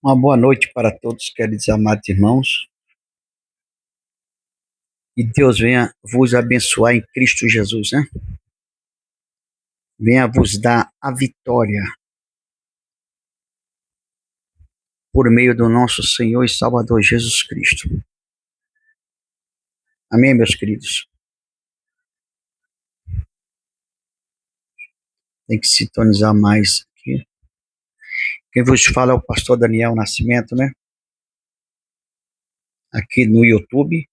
Uma boa noite para todos, queridos amados irmãos. E Deus venha vos abençoar em Cristo Jesus, né? Venha vos dar a vitória por meio do nosso Senhor e Salvador Jesus Cristo. Amém, meus queridos? Tem que sintonizar mais aqui. Quem vos fala é o pastor Daniel Nascimento, né? Aqui no YouTube,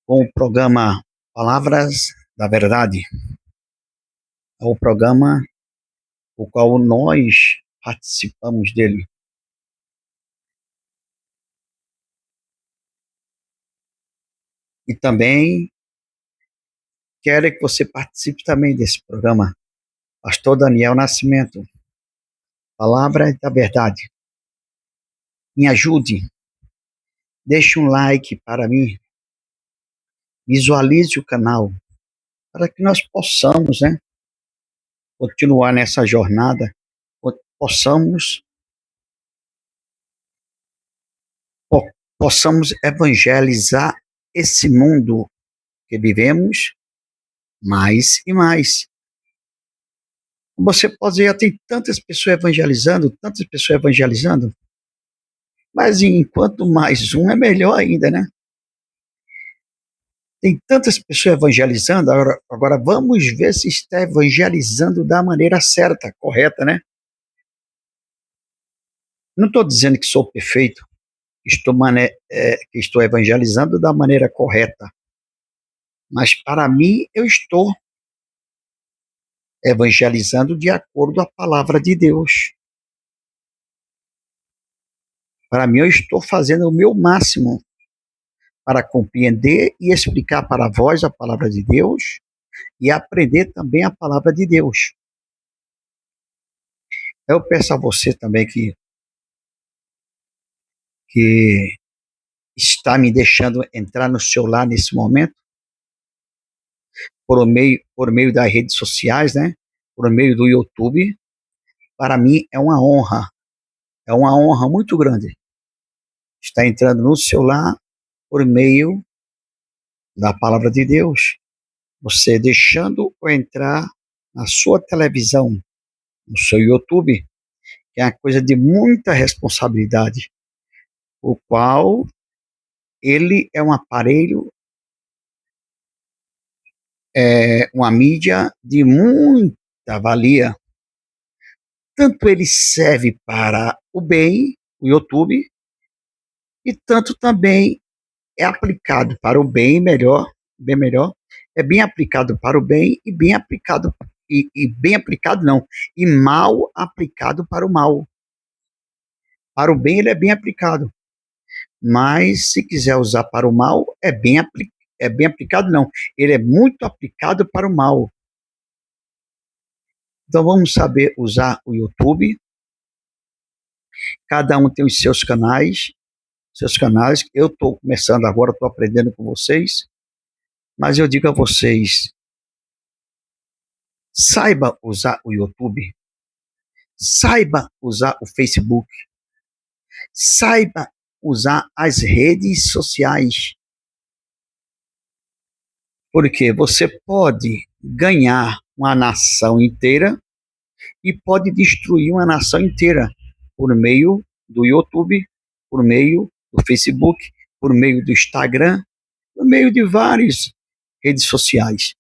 com o programa Palavras da Verdade. É o programa o qual nós participamos dele. E também quero que você participe também desse programa. Pastor Daniel Nascimento, Palavra da Verdade. Me ajude, deixe um like para mim, visualize o canal, para que nós possamos, né, continuar nessa jornada, possamos, possamos evangelizar esse mundo que vivemos mais e mais. Você pode ver, tem tantas pessoas evangelizando, mas enquanto mais um é melhor ainda, né? Tem tantas pessoas evangelizando, agora vamos ver se está evangelizando da maneira certa, correta, né? Não estou dizendo que sou perfeito, que estou evangelizando da maneira correta, mas para mim eu estou evangelizando de acordo com a palavra de Deus. Para mim eu estou fazendo o meu máximo para compreender e explicar para vós a palavra de Deus e aprender também a palavra de Deus. Eu peço a você também que está me deixando entrar no seu lar nesse momento, por meio das redes sociais, né? Por meio do YouTube. Para mim é uma honra muito grande estar entrando no seu lar por meio da palavra de Deus. Você deixando eu entrar na sua televisão, no seu YouTube, que é uma coisa de muita responsabilidade, o qual ele é um aparelho, uma mídia de muita valia. Tanto ele serve para o bem, o YouTube, e tanto também é aplicado para o bem melhor, é bem aplicado para o bem e bem aplicado, e bem aplicado não, e mal aplicado para o mal. Para o bem ele é bem aplicado, mas se quiser usar para o mal, é bem aplicado não, ele é muito aplicado para o mal. Então vamos saber usar o YouTube. Cada um tem os seus canais. Eu estou começando agora, estou aprendendo com vocês, mas eu digo a vocês, saiba usar o YouTube, saiba usar o Facebook, saiba usar as redes sociais, porque você pode ganhar uma nação inteira e pode destruir uma nação inteira por meio do YouTube, por meio do Facebook, por meio do Instagram, por meio de várias redes sociais.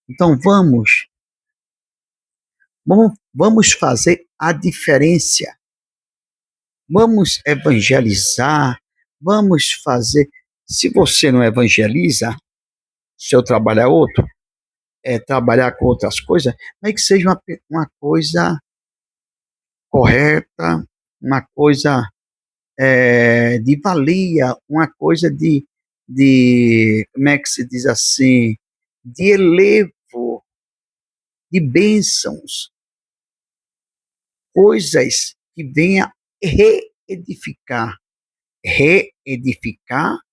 Então vamos fazer a diferença. Vamos evangelizar, vamos fazer. Se você não evangeliza, seu trabalho é outro, é trabalhar com outras coisas, mas que seja uma coisa correta, uma coisa de valia, uma coisa como é que se diz assim, de elevo, de bênçãos, coisas que venham reedificar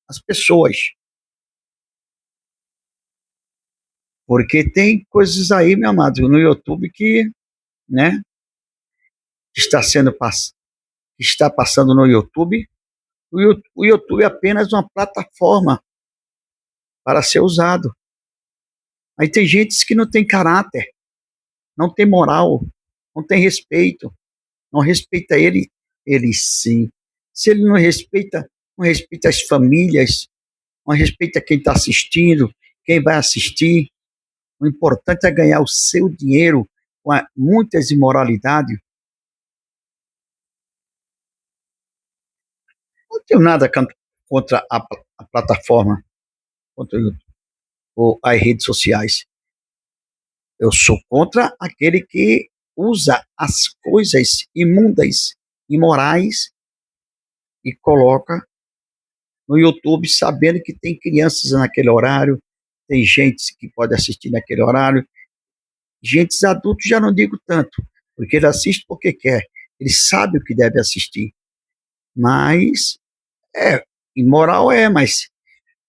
as pessoas. Porque tem coisas aí, meu amado, no YouTube que, né, está sendo que está passando no YouTube. O YouTube é apenas uma plataforma para ser usado. Aí tem gente que não tem caráter, não tem moral, não tem respeito, não respeita ele sim. Se ele não respeita, não respeita as famílias, não respeita quem está assistindo, quem vai assistir. O importante é ganhar o seu dinheiro com muitas imoralidades. Não tenho nada contra a plataforma, contra ou as redes sociais. Eu sou contra aquele que usa as coisas imundas, imorais e coloca no YouTube sabendo que tem crianças naquele horário, tem gente que pode assistir naquele horário. Gente adultos já não digo tanto, porque ele assiste porque quer. Ele sabe o que deve assistir. Mas imoral mas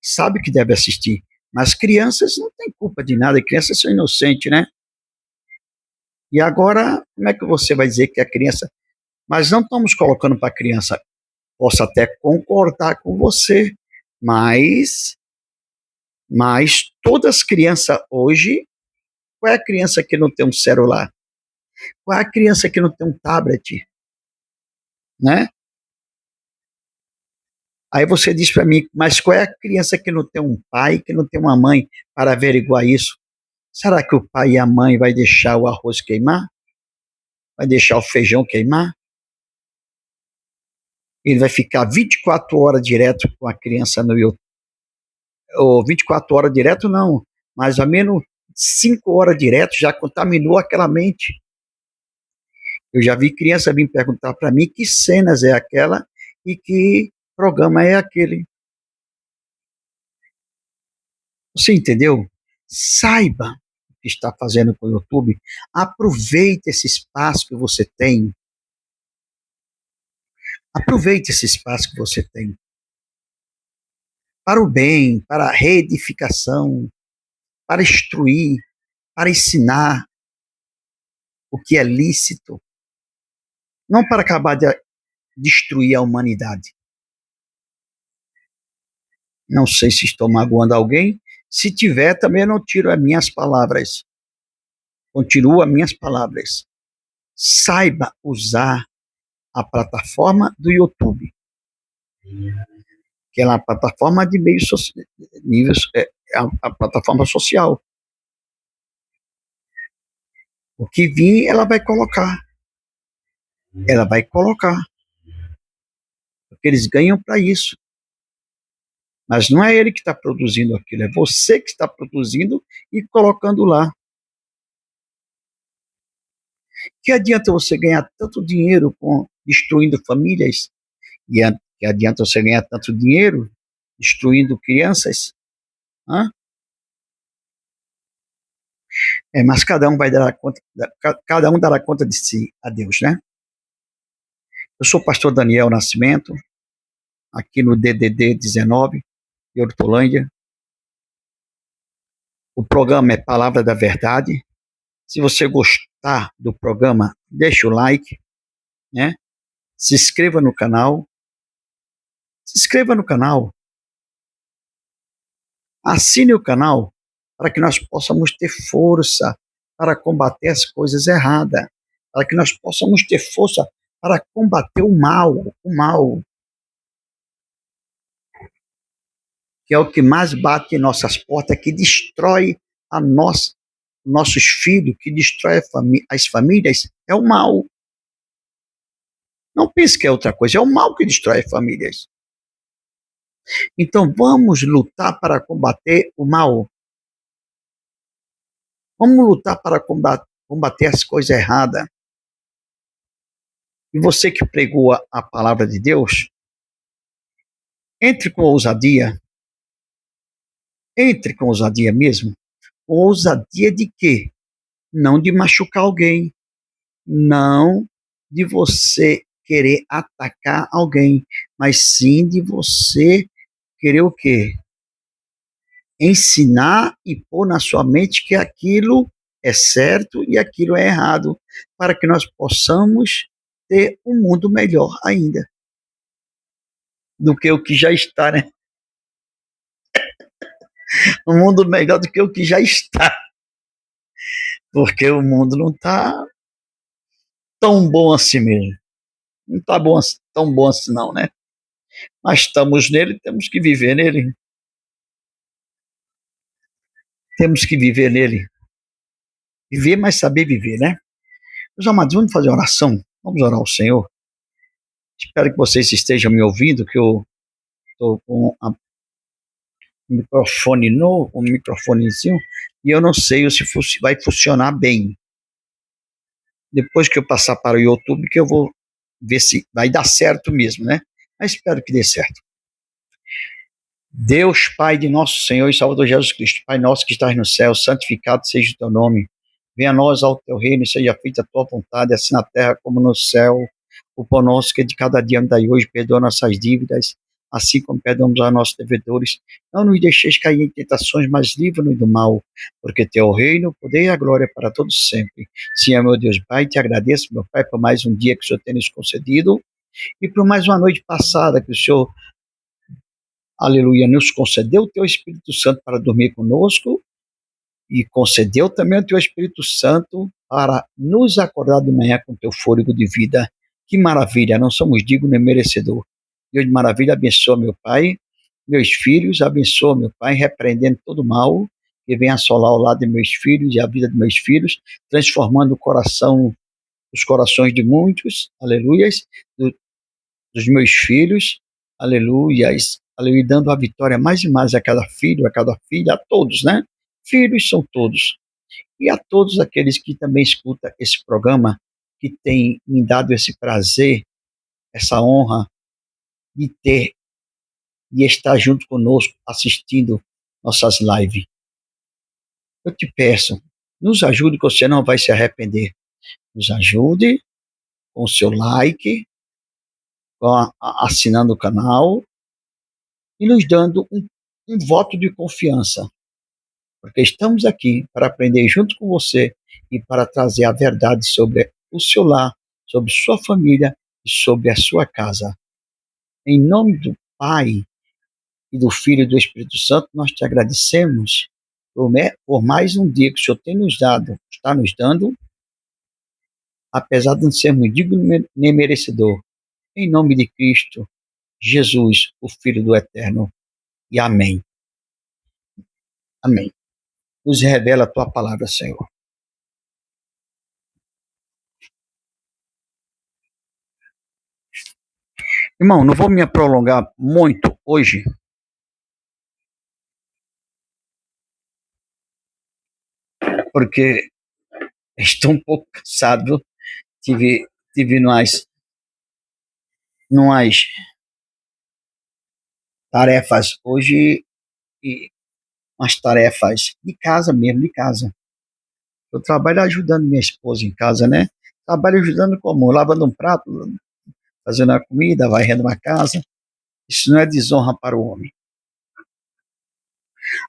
sabe que deve assistir. Mas crianças não têm culpa de nada, crianças são inocentes, né? E agora, como é que você vai dizer que a criança. Mas não estamos colocando para a criança. Posso até concordar com você, mas, mas todas as crianças hoje, qual é a criança que não tem um celular? Qual é a criança que não tem um tablet? Né? Aí você diz para mim, mas qual é a criança que não tem um pai, que não tem uma mãe para averiguar isso? Será que o pai e a mãe vai deixar o arroz queimar? Vai deixar o feijão queimar? Ele vai ficar 24 horas direto com a criança no YouTube. Ou 24 horas direto não, mais ou menos 5 horas direto já contaminou aquela mente. Eu já vi criança vir perguntar para mim que cenas é aquela e que programa é aquele. Você entendeu? Saiba o que está fazendo com o YouTube. Aproveite esse espaço que você tem. Aproveite esse espaço que você tem. Para o bem, para a reedificação, para instruir, para ensinar o que é lícito. Não para acabar de destruir a humanidade. Não sei se estou magoando alguém. Se tiver, também não tiro as minhas palavras. Continuo as minhas palavras. Saiba usar a plataforma do YouTube, que é uma plataforma de níveis, a plataforma social. O que vir, ela vai colocar. Ela vai colocar. Porque eles ganham para isso. Mas não é ele que está produzindo aquilo, é você que está produzindo e colocando lá. Que adianta você ganhar tanto dinheiro destruindo famílias? E que adianta você ganhar tanto dinheiro destruindo crianças? Hã? Mas cada um vai dar conta, cada um dará conta de si a Deus, né? Eu sou o pastor Daniel Nascimento, aqui no DDD 19, de Hortolândia. O programa é Palavra da Verdade. Se você gostar do programa, deixa o like, né? Se inscreva no canal. Se inscreva no canal. Assine o canal para que nós possamos ter força para combater as coisas erradas, para que nós possamos ter força para combater o mal, que é o que mais bate em nossas portas, que destrói nossos filhos, que destrói as famílias, é o mal. Não pense que é outra coisa, é o mal que destrói as famílias. Então vamos lutar para combater o mal. Vamos lutar para combater as coisas erradas. E você que pregou a palavra de Deus, entre com ousadia. Entre com ousadia mesmo. Com ousadia de quê? Não de machucar alguém. Não de você querer atacar alguém. Mas sim de você querer o quê? Ensinar e pôr na sua mente que aquilo é certo e aquilo é errado. Para que nós possamos ter um mundo melhor ainda do que o que já está, né? Um mundo melhor do que o que já está, porque o mundo não está tão bom assim mesmo. Não está bom, tão bom assim não, né? Mas estamos nele, temos que viver nele. Temos que viver nele. Viver, mas saber viver, né? Meus amados, vamos fazer oração? Vamos orar ao Senhor? Espero que vocês estejam me ouvindo, que eu estou com o microfone novo, um microfonezinho, e eu não sei se vai funcionar bem. Depois que eu passar para o YouTube, que eu vou ver se vai dar certo mesmo, né? Mas espero que dê certo. Deus, Pai de nosso Senhor e Salvador Jesus Cristo, Pai nosso que estás no céu, santificado seja o teu nome. Venha a nós ao teu reino e seja feita a tua vontade, assim na terra como no céu. O pão nosso que é de cada dia me dai hoje, perdoa nossas dívidas, assim como perdoamos aos nossos devedores. Não nos deixeis cair em tentações, mas livra-nos do mal, porque teu reino, o poder e a glória para todos sempre. Sim, meu Deus, Pai, te agradeço, meu Pai, por mais um dia que o Senhor tem nos concedido e por mais uma noite passada que o Senhor, aleluia, nos concedeu o teu Espírito Santo para dormir conosco e concedeu também o teu Espírito Santo para nos acordar de manhã com o teu fôlego de vida. Que maravilha, não somos dignos nem merecedor. Deus de maravilha, abençoa meu Pai, meus filhos, abençoa meu Pai, repreendendo todo mal que vem assolar ao lado de meus filhos e a vida de meus filhos, transformando o coração, os corações de muitos, aleluias, dos meus filhos, aleluias, aleluia, dando a vitória mais e mais a cada filho, a cada filha, a todos, né? Filhos são todos. E a todos aqueles que também escutam esse programa, que tem me dado esse prazer, essa honra de ter, de estar junto conosco, assistindo nossas lives. Eu te peço, nos ajude, que você não vai se arrepender. Nos ajude com o seu like, assinando o canal e nos dando um voto de confiança, porque estamos aqui para aprender junto com você e para trazer a verdade sobre o seu lar, sobre sua família e sobre a sua casa. Em nome do Pai e do Filho e do Espírito Santo, nós te agradecemos por mais um dia que o Senhor tem nos dado, está nos dando, apesar de não sermos dignos nem merecedor. Em nome de Cristo, Jesus, o Filho do Eterno. E amém. Amém. Nos revela a tua palavra, Senhor. Irmão, não vou me prolongar muito hoje, porque estou um pouco cansado. Tive numas tarefas hoje, e umas tarefas de casa mesmo, de casa. Eu trabalho ajudando minha esposa em casa, né? Trabalho ajudando como? Lavando um prato, fazendo a comida, varrendo uma casa. Isso não é desonra para o homem.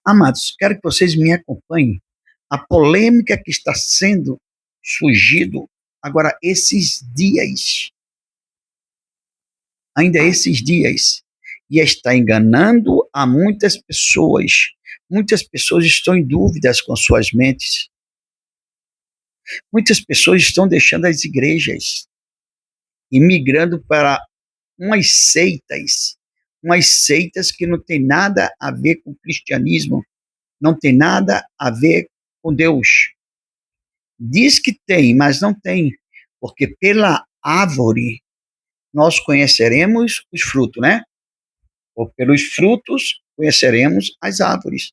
Amados, quero que vocês me acompanhem. A polêmica que está sendo surgido agora esses dias, ainda esses dias, e está enganando a muitas pessoas. Muitas pessoas estão em dúvidas com suas mentes. Muitas pessoas estão deixando as igrejas e migrando para umas seitas que não tem nada a ver com o cristianismo, não tem nada a ver com Deus. Diz que tem, mas não tem, porque pela árvore nós conheceremos os frutos, né? Ou pelos frutos conheceremos as árvores.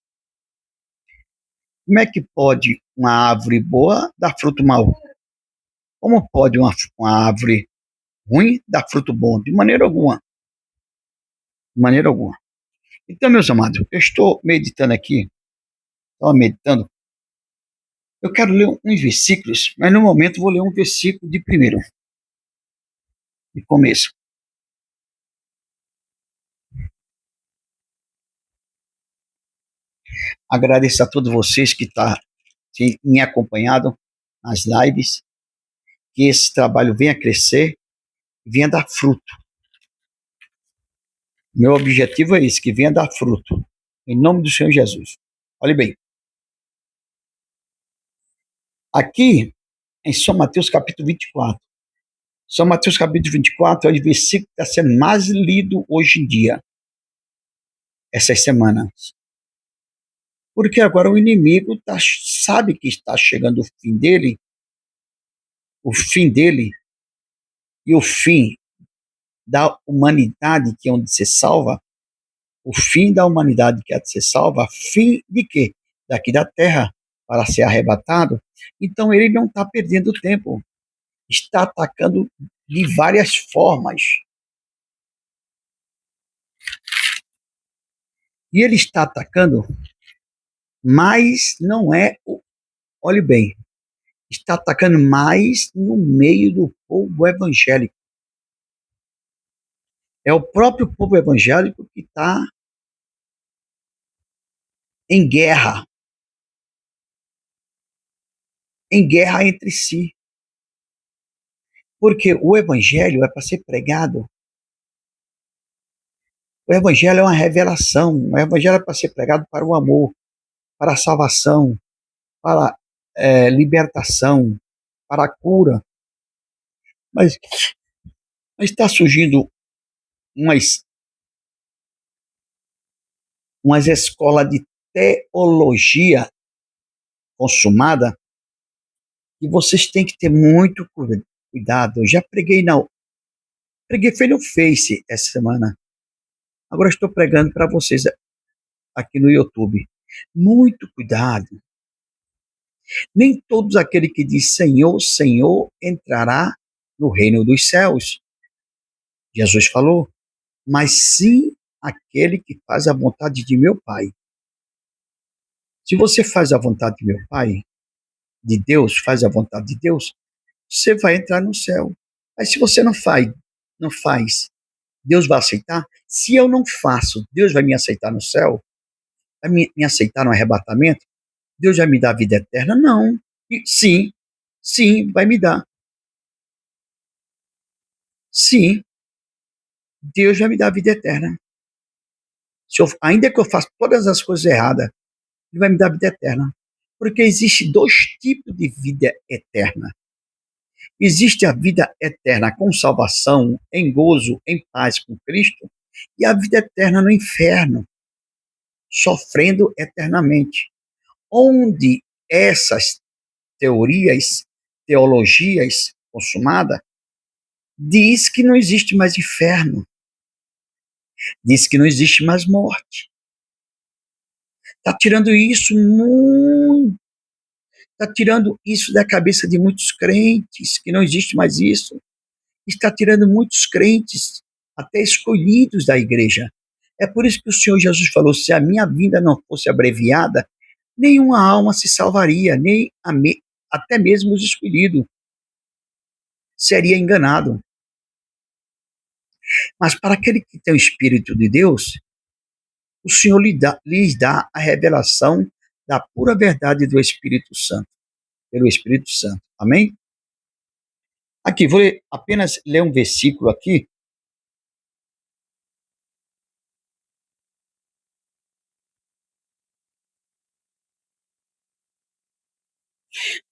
Como é que pode uma árvore boa dar fruto mau? Como pode uma árvore ruim dar fruto bom? De maneira alguma. De maneira alguma. Então, meus amados, eu estou meditando aqui, estava meditando. Eu quero ler uns versículos, mas no momento vou ler um versículo de primeiro, de começo. Agradeço a todos vocês que estão me acompanhando nas lives, que esse trabalho venha a crescer venha dar fruto. Meu objetivo é esse, que venha dar fruto. Em nome do Senhor Jesus. Olhe bem. Aqui, em São Mateus capítulo 24. São Mateus capítulo 24 é o versículo que está sendo mais lido hoje em dia. Essas semanas. Porque agora o inimigo sabe que está chegando o fim dele e o fim da humanidade que é onde se salva, o fim da humanidade que é de ser salva, fim de quê? Daqui da terra, para ser arrebatado. Então ele não está perdendo tempo, está atacando de várias formas. E ele está atacando, mas não é, olhe bem, está atacando mais no meio do povo evangélico. É o próprio povo evangélico que está em guerra entre si. Porque o evangelho é para ser pregado. O evangelho é uma revelação. O evangelho é para ser pregado para o amor, para a salvação, para a libertação, para a cura. Mas está surgindo umas escolas de teologia consumada e vocês têm que ter muito cuidado. Eu já preguei foi no Face essa semana. Agora estou pregando para vocês aqui no YouTube. Muito cuidado. Nem todos aquele que diz Senhor, Senhor entrará no reino dos céus. Jesus falou, mas sim aquele que faz a vontade de meu Pai. Se você faz a vontade de meu Pai, de Deus, faz a vontade de Deus, você vai entrar no céu. Mas se você não faz, Deus vai aceitar? Se eu não faço, Deus vai me aceitar no céu? Vai me aceitar no arrebatamento? Deus vai me dar a vida eterna? Não. E, sim, vai me dar. Sim, Deus vai me dar a vida eterna. Ainda que eu faça todas as coisas erradas, Ele vai me dar a vida eterna. Porque existe dois tipos de vida eterna. Existe a vida eterna com salvação, em gozo, em paz com Cristo, e a vida eterna no inferno, sofrendo eternamente. Onde essas teologias consumadas, diz que não existe mais inferno, diz que não existe mais morte. Está tirando isso da cabeça de muitos crentes, que não existe mais isso. Está tirando muitos crentes, até escolhidos da igreja. É por isso que o Senhor Jesus falou, se a minha vinda não fosse abreviada, nenhuma alma se salvaria, até mesmo os escolhidos seria enganado. Mas para aquele que tem o Espírito de Deus, o Senhor lhes dá a revelação da pura verdade do Espírito Santo, pelo Espírito Santo. Amém? Aqui, vou apenas ler um versículo aqui.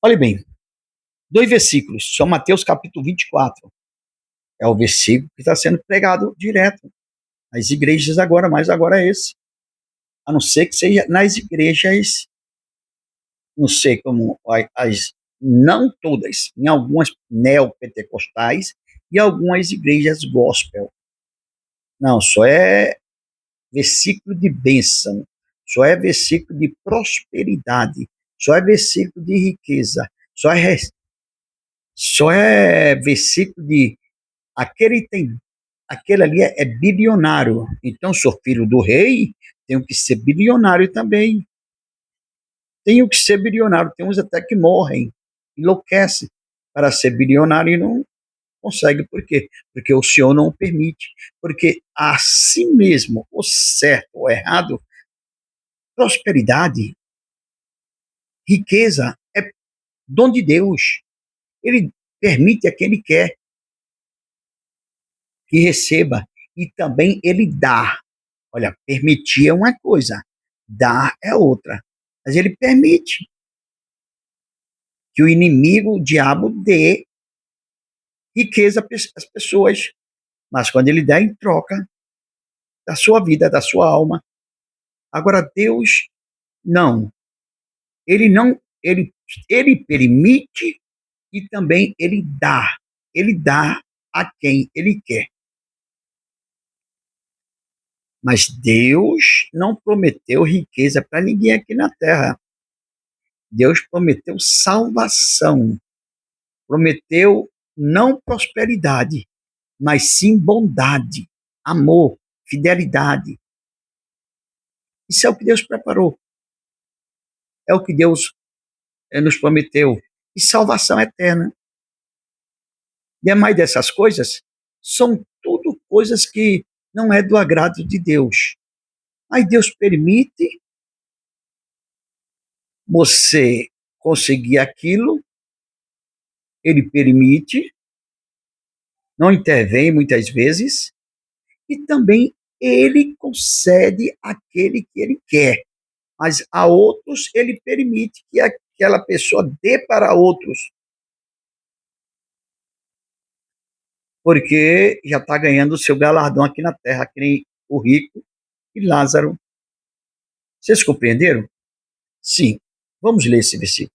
Olha bem, 2 versículos, São Mateus capítulo 24. É o versículo que está sendo pregado direto nas igrejas agora, mas agora é esse. A não ser que seja nas igrejas, não sei como, não todas, em algumas neopentecostais e algumas igrejas gospel. Não, só é versículo de bênção, só é versículo de prosperidade, só é versículo de riqueza, só é versículo de aquele ali é bilionário. Então, sou filho do rei, tenho que ser bilionário também. Tenho que ser bilionário. Tem uns até que morrem, enlouquecem para ser bilionário e não consegue. Por quê? Porque o Senhor não permite. Porque assim mesmo, o certo ou errado, prosperidade, riqueza é dom de Deus. Ele permite a quem ele quer. que receba, e também ele dá. Olha, permitir é uma coisa, dar é outra. Mas ele permite que o inimigo, o diabo, dê riqueza às pessoas, mas quando ele dá em troca da sua vida, da sua alma. Agora, Deus, não. Ele não, ele permite e também ele dá. Ele dá a quem ele quer. Mas Deus não prometeu riqueza para ninguém aqui na terra. Deus prometeu salvação. Prometeu não prosperidade, mas sim bondade, amor, fidelidade. Isso é o que Deus preparou. É o que Deus nos prometeu. E salvação eterna. Demais dessas coisas, são tudo coisas que não é do agrado de Deus. Aí Deus permite você conseguir aquilo, ele permite, não intervém muitas vezes, e também ele concede aquele que ele quer. Mas a outros ele permite que aquela pessoa dê para outros, porque já está ganhando o seu galardão aqui na terra, que nem o rico e Lázaro. Vocês compreenderam? Sim. Vamos ler esse versículo.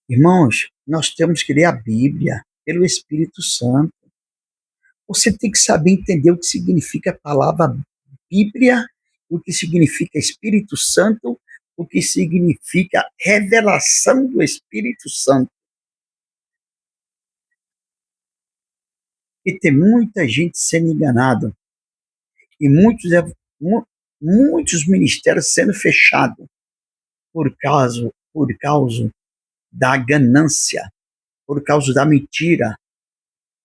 Irmãos, nós temos que ler a Bíblia pelo Espírito Santo. Você tem que saber entender o que significa a palavra Bíblia, o que significa Espírito Santo, o que significa revelação do Espírito Santo. E tem muita gente sendo enganada. E muitos ministérios sendo fechados por causa da ganância, por causa da mentira,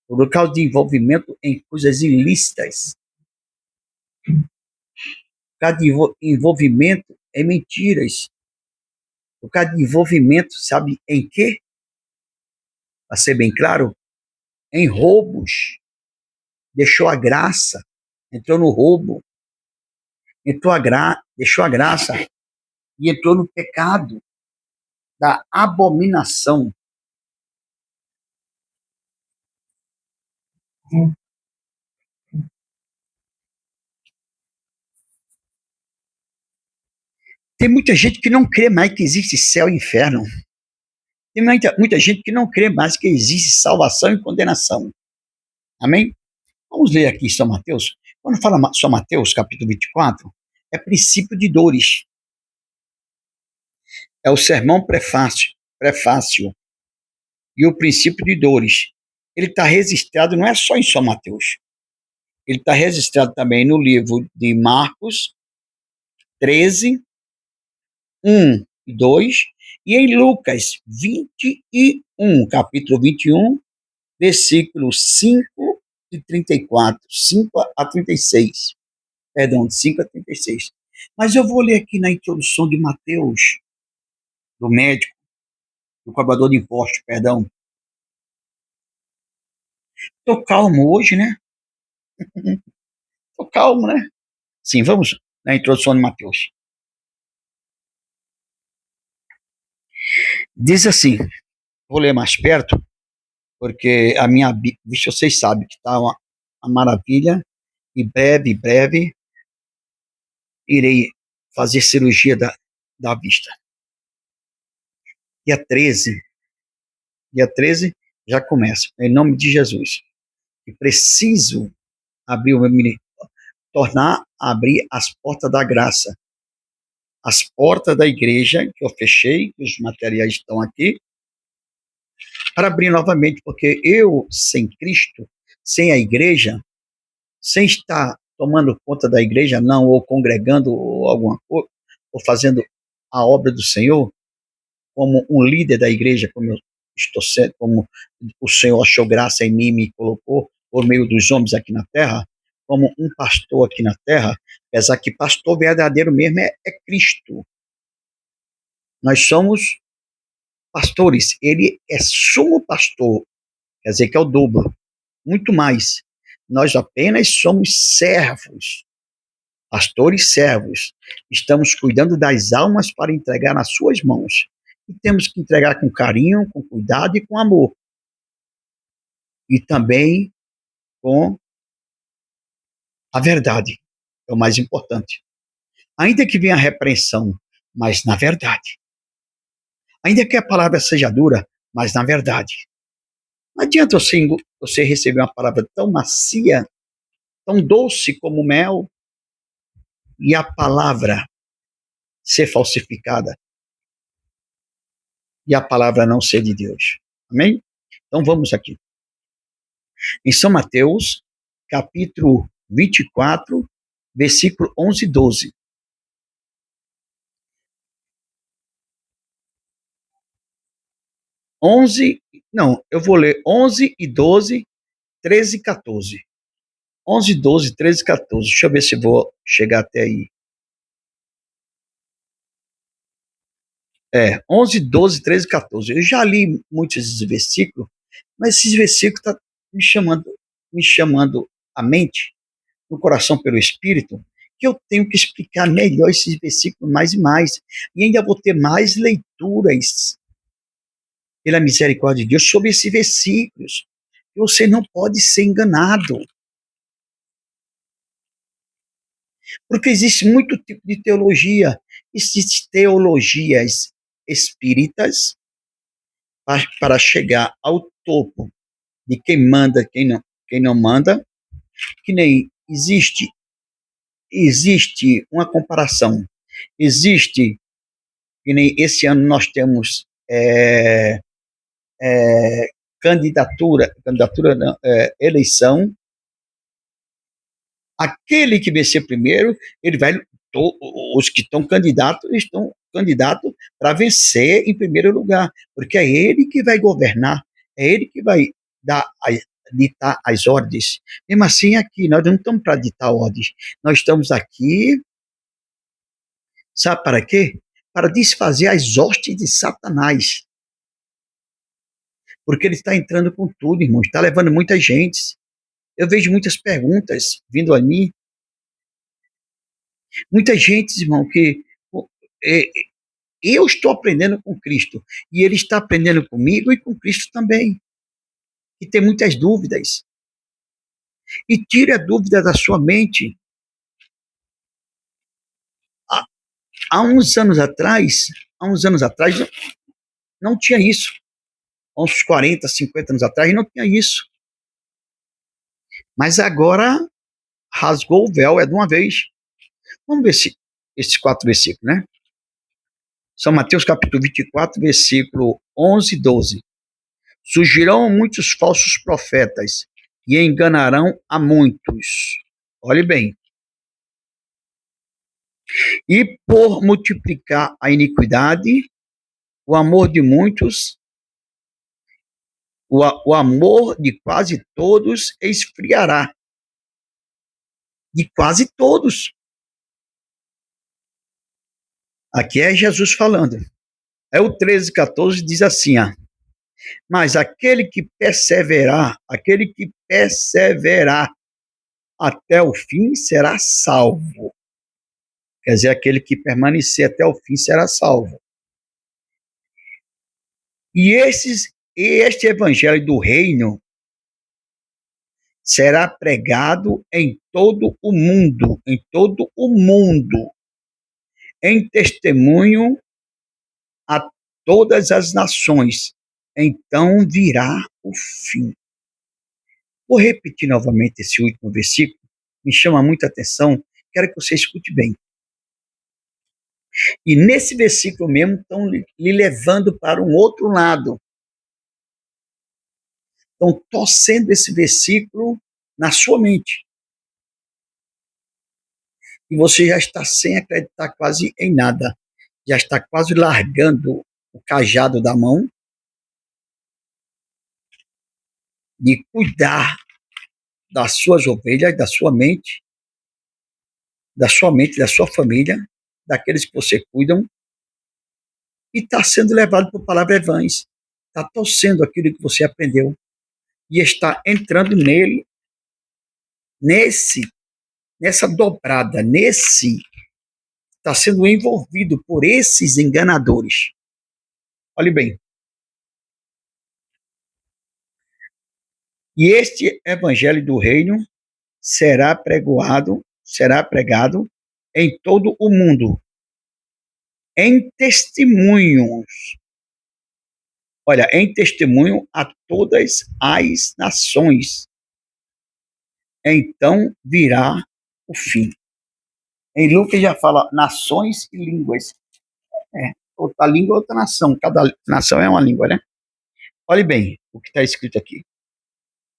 por causa de envolvimento em coisas ilícitas, por causa de envolvimento em mentiras, por causa de envolvimento, sabe em quê? Para ser bem claro, em roubos. Deixou a graça, entrou no roubo, deixou a graça e entrou no pecado da abominação. Tem muita gente que não crê mais que existe céu e inferno. Tem muita gente que não crê mais que existe salvação e condenação. Amém? Vamos ler aqui São Mateus. Quando fala São Mateus, capítulo 24, é princípio de dores. É o sermão prefácio e o princípio de dores. Ele está registrado, não é só em São Mateus. Ele está registrado também no livro de Marcos 13, 1 e 2, e em Lucas 21, capítulo 21, versículos 5 e 34, 5 a 36. Perdão, de 5 a 36. Mas eu vou ler aqui na introdução de Mateus, do médico, do cobrador de impostos, perdão. Estou calmo hoje, né? Estou calmo, né? Sim, vamos na introdução de Mateus. Diz assim, vou ler mais perto, porque a minha vista, vocês sabem que está uma maravilha, e breve, irei fazer cirurgia da vista. Dia 13 já começa, em nome de Jesus. E preciso abrir tornar a abrir as portas da graça, as portas da igreja que eu fechei, que os materiais estão aqui, para abrir novamente, porque eu, sem Cristo, sem a igreja, sem estar tomando conta da igreja, não, ou congregando, ou alguma coisa, ou fazendo a obra do Senhor, como um líder da igreja, como eu estou sendo, como o Senhor achou graça em mim e me colocou por meio dos homens aqui na terra, como um pastor aqui na terra, apesar que pastor verdadeiro mesmo é Cristo. Nós somos pastores, ele é sumo pastor, quer dizer que é o dobro. muito mais. Nós apenas somos servos, pastores servos. Estamos cuidando das almas para entregar nas suas mãos. E temos que entregar com carinho, com cuidado e com amor. E também com a verdade. É o mais importante. Ainda que venha a repreensão, mas na verdade. Ainda que a palavra seja dura, mas na verdade. Não adianta você receber uma palavra tão macia, tão doce como mel, e a palavra ser falsificada, e a palavra não ser de Deus. Amém? Então vamos aqui. Em São Mateus, capítulo 24, versículo 11 e 12. 11, não, eu vou ler 11 e 12, 13 e 14. 11, 12, 13 e 14. Deixa eu ver se vou chegar até aí. 11, 12, 13 e 14. Eu já li muitos desses versículos, mas esses versículos estão me chamando a mente, no coração pelo Espírito, que eu tenho que explicar melhor esses versículos mais e mais. E ainda vou ter mais leituras, pela misericórdia de Deus, sobre esses versículos. Você não pode ser enganado. Porque existe muito tipo de teologia. Existem teologias espíritas para chegar ao topo de quem manda, quem não manda, que nem existe uma comparação. Existe, que nem esse ano nós temos candidatura não, eleição. Aquele que vencer primeiro, ele vai, os que estão candidatos para vencer em primeiro lugar, porque é ele que vai governar, é ele que vai ditar as ordens. Mesmo assim, aqui, nós não estamos para ditar ordens, nós estamos aqui, sabe para quê? Para desfazer as hostes de Satanás, porque ele está entrando com tudo, irmão, está levando muita gente. Eu vejo muitas perguntas vindo a mim, muita gente, irmão, que é, eu estou aprendendo com Cristo e ele está aprendendo comigo e com Cristo também. E tem muitas dúvidas. E tire a dúvida da sua mente. Há uns anos atrás, não tinha isso. Há uns 40, 50 anos atrás, não tinha isso. Mas agora rasgou o véu, é de uma vez. Vamos ver esses 4 versículos, né? São Mateus capítulo 24, versículo 11 e 12. Surgirão muitos falsos profetas e enganarão a muitos. Olhe bem. E por multiplicar a iniquidade, o amor de muitos, o amor de quase todos esfriará. De quase todos. Aqui é Jesus falando. É o 13, 14, diz assim, mas aquele que perseverar até o fim será salvo. Quer dizer, aquele que permanecer até o fim será salvo. E este evangelho do reino será pregado em todo o mundo, em testemunho a todas as nações. Então virá o fim. Vou repetir novamente esse último versículo, me chama muita atenção, quero que você escute bem. E nesse versículo mesmo estão lhe levando para um outro lado. Estão torcendo esse versículo na sua mente. E você já está sem acreditar quase em nada. Já está quase largando o cajado da mão de cuidar das suas ovelhas, da sua mente, da sua família, daqueles que você cuidam, e está sendo levado por palavras vãs. Está torcendo aquilo que você aprendeu. e está entrando nele, nesse, nessa dobrada, está sendo envolvido por esses enganadores. Olhe bem. E este evangelho do reino será pregado em todo o mundo, em testemunhos. Olha, em testemunho a todas as nações. Então virá o fim. Em Lucas já fala nações e línguas. Outra língua, outra nação. Cada nação é uma língua, né? Olhe bem o que está escrito aqui.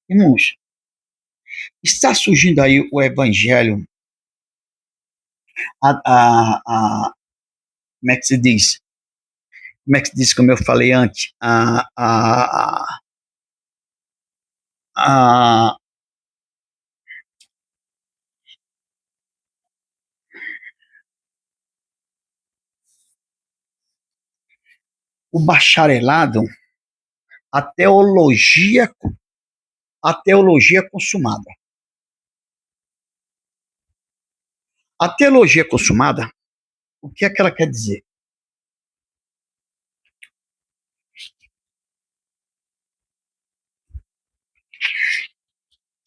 Irmãos, está surgindo aí o evangelho, a, a, a, como é que se diz? Como é que se diz, como eu falei antes? A, o bacharelado, a teologia, a teologia consumada. A teologia consumada, o que é que ela quer dizer?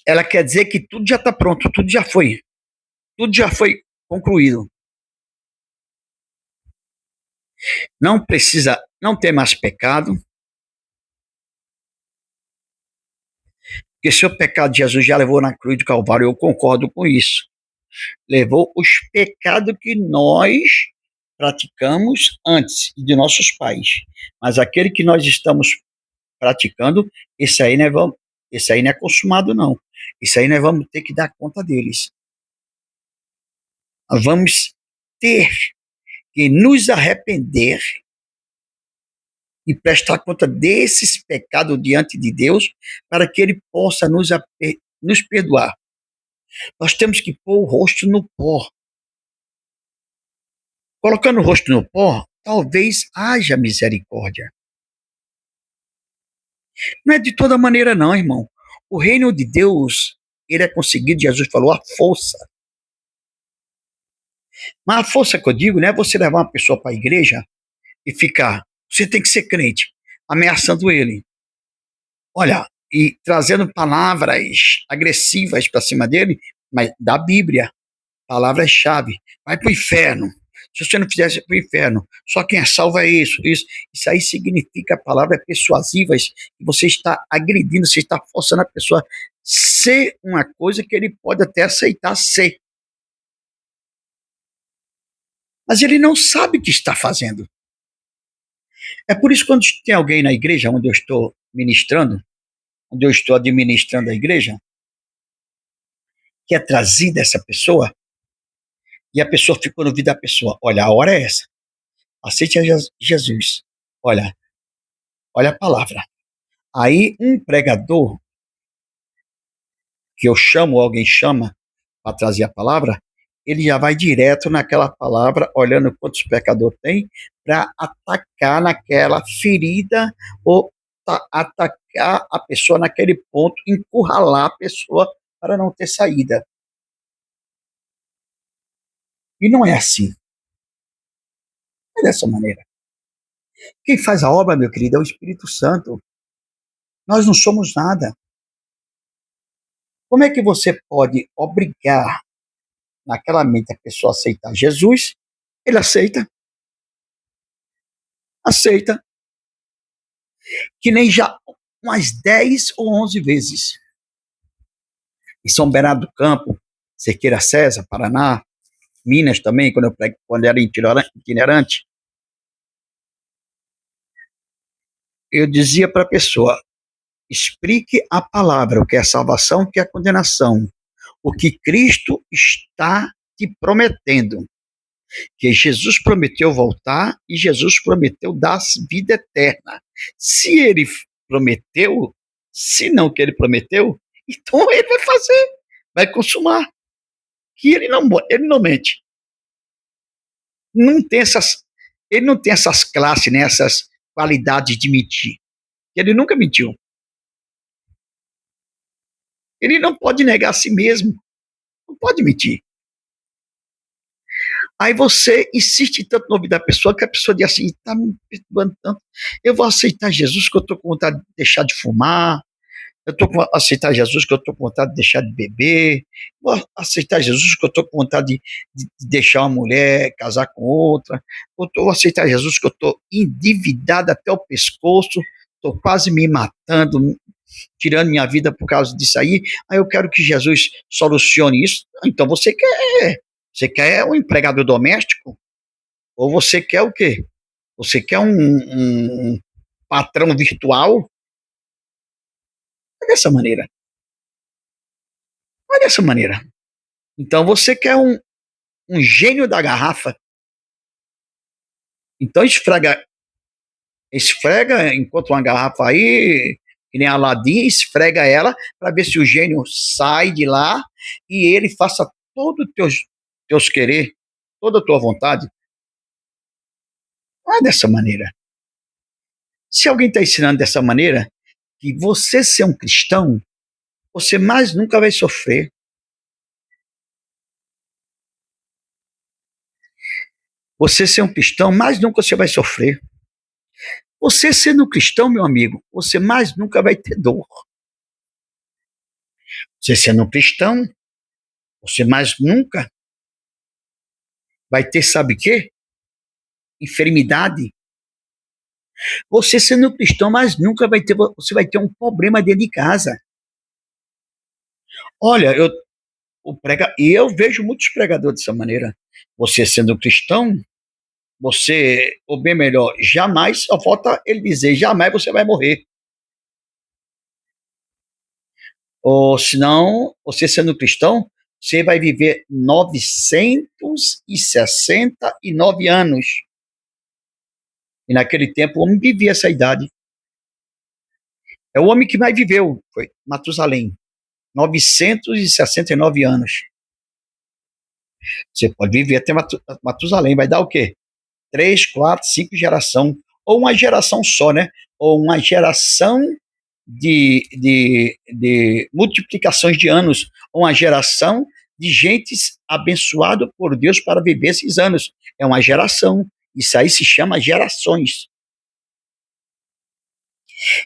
Ela quer dizer que tudo já está pronto, tudo já foi concluído. Não precisa, não tem mais pecado, porque se o pecado de Jesus já levou na cruz do Calvário, eu concordo com isso. Levou os pecados que nós praticamos antes de nossos pais. Mas aquele que nós estamos praticando, esse aí não é consumado, não. Isso aí nós vamos ter que dar conta deles. Nós vamos ter que nos arrepender e prestar conta desses pecados diante de Deus para que Ele possa nos perdoar. Nós temos que pôr o rosto no pó. Colocando o rosto no pó, talvez haja misericórdia. Não é de toda maneira, não, irmão. O reino de Deus, ele é conseguido, Jesus falou, a força. Mas a força que eu digo não é você levar uma pessoa para a igreja e ficar, você tem que ser crente, ameaçando ele. Olha, e trazendo palavras agressivas para cima dele, mas da Bíblia, palavras-chave. Vai para o inferno. Se você não fizesse para o inferno, só quem é salvo é isso, isso. Isso aí significa palavras persuasivas que você está agredindo, você está forçando a pessoa a ser uma coisa que ele pode até aceitar ser. Mas ele não sabe o que está fazendo. É por isso que quando tem alguém na igreja onde eu estou ministrando, onde eu estou administrando a igreja, que é trazida essa pessoa, e a pessoa ficou no ouvido da pessoa, olha, a hora é essa, aceite a Jesus, olha, olha a palavra. Aí um pregador, que eu chamo, ou alguém chama, para trazer a palavra, ele já vai direto naquela palavra, olhando quantos pecadores tem, para atacar naquela ferida, ou atacar a pessoa naquele ponto, encurralar a pessoa para não ter saída. E não é assim. É dessa maneira. Quem faz a obra, meu querido, é o Espírito Santo. Nós não somos nada. Como é que você pode obrigar naquela mente a pessoa a aceitar Jesus? Ele aceita, aceita, que nem já umas 10 ou 11 vezes. Em São Bernardo do Campo, Cerqueira César, Paraná, Minas também, quando era itinerante, eu dizia para a pessoa, explique a palavra, o que é salvação, o que é condenação, o que Cristo está te prometendo. Que Jesus prometeu voltar e Jesus prometeu dar vida eterna. Se ele prometeu, se não que ele prometeu, então ele vai fazer, vai consumar. Que ele não mente. Não tem essas, ele não tem essas classes, né, essas qualidades de mentir. Ele nunca mentiu. Ele não pode negar a si mesmo, não pode mentir. Aí você insiste tanto no ouvido da pessoa que a pessoa diz assim, está me perturbando tanto. Eu vou aceitar Jesus que eu estou com vontade de deixar de fumar, eu estou com aceitar Jesus que eu estou com vontade de deixar de beber, vou aceitar Jesus que eu estou com vontade de deixar uma mulher, casar com outra, vou aceitar Jesus que eu estou endividado até o pescoço, estou quase me matando, tirando minha vida por causa disso aí eu quero que Jesus solucione isso. Então você quer um empregado doméstico? Ou você quer o quê? Você quer um patrão virtual? É dessa maneira. Não é dessa maneira. Então você quer um gênio da garrafa. Então esfrega, encontra uma garrafa aí, que nem Aladim, esfrega ela para ver se o gênio sai de lá e ele faça todo os teus querer, toda a tua vontade. Não é dessa maneira. Se alguém está ensinando dessa maneira, que você ser um cristão, você mais nunca vai sofrer. Você ser um cristão, mais nunca você vai sofrer. Você sendo um cristão, meu amigo, você mais nunca vai ter dor. Você sendo um cristão, você mais nunca vai ter, sabe o quê? Enfermidade. Você sendo um cristão, mais nunca você vai ter um problema dentro de casa. Olha, eu vejo muitos pregadores dessa maneira. Você sendo um cristão, você, ou bem melhor, jamais, só falta ele dizer, jamais você vai morrer. Ou senão, você sendo cristão, você vai viver 969 anos. E naquele tempo o homem vivia essa idade. É o homem que mais viveu, foi Matusalém. 969 anos. Você pode viver até Matusalém, vai dar o quê? 3, 4, 5 gerações. Ou uma geração só, né? Ou uma geração de multiplicações de anos, uma geração de gentes abençoado por Deus para viver esses anos. É uma geração. Isso aí se chama gerações.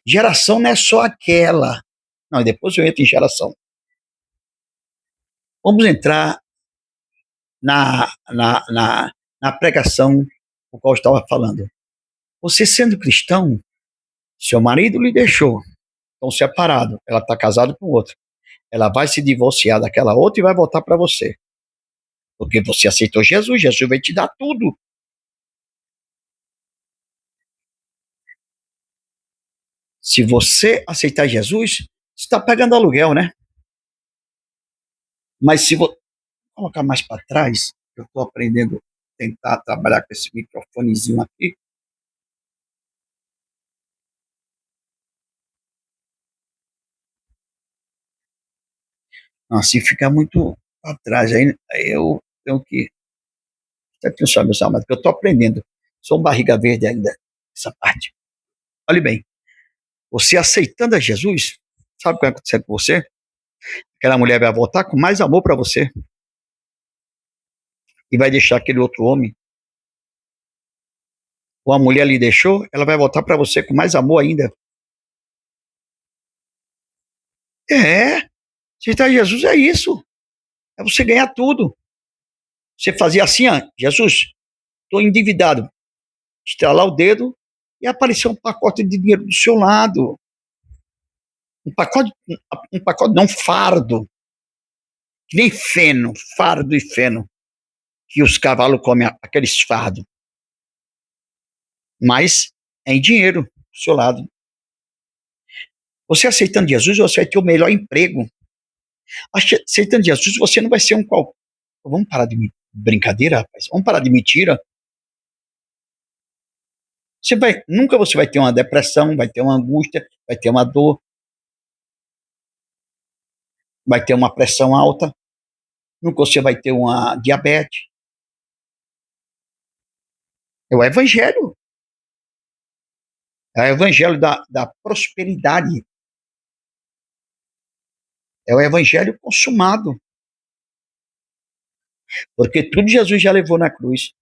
Geração não é só aquela. Não, depois eu entro em geração. Vamos entrar na pregação o qual eu estava falando. Você sendo cristão, seu marido lhe deixou, estão separados, ela está casada com outro. Ela vai se divorciar daquela outra e vai voltar para você. Porque você aceitou Jesus, Jesus vai te dar tudo. Se você aceitar Jesus, você está pagando aluguel, né? Mas se você colocar mais para trás, eu estou aprendendo a tentar trabalhar com esse microfonezinho aqui. Assim fica muito para trás. Aí eu tenho que. Até pensar, meus amados, que eu estou aprendendo. Sou um barriga verde ainda, essa parte. Olhe bem, você aceitando a Jesus, sabe o que vai acontecer com você? Aquela mulher vai voltar com mais amor para você e vai deixar aquele outro homem. Ou a mulher lhe deixou, ela vai voltar para você com mais amor ainda. É, aceitar Jesus é isso. É você ganhar tudo. Você fazia assim, ó, Jesus, estou endividado. Estralar o dedo e aparecer um pacote de dinheiro do seu lado. Um pacote não, fardo. Que nem feno, fardo e feno. Que os cavalos comem aqueles fardos. Mas é em dinheiro do seu lado. Você aceitando Jesus, você vai ter o melhor emprego. Aceitando Jesus, você não vai ser um qual. Vamos parar de brincadeira, rapaz. Vamos parar de mentira. Nunca você vai ter uma depressão, vai ter uma angústia, vai ter uma dor, vai ter uma pressão alta, nunca você vai ter uma diabetes. É o evangelho. É o evangelho da prosperidade. É o evangelho consumado, porque tudo Jesus já levou na cruz.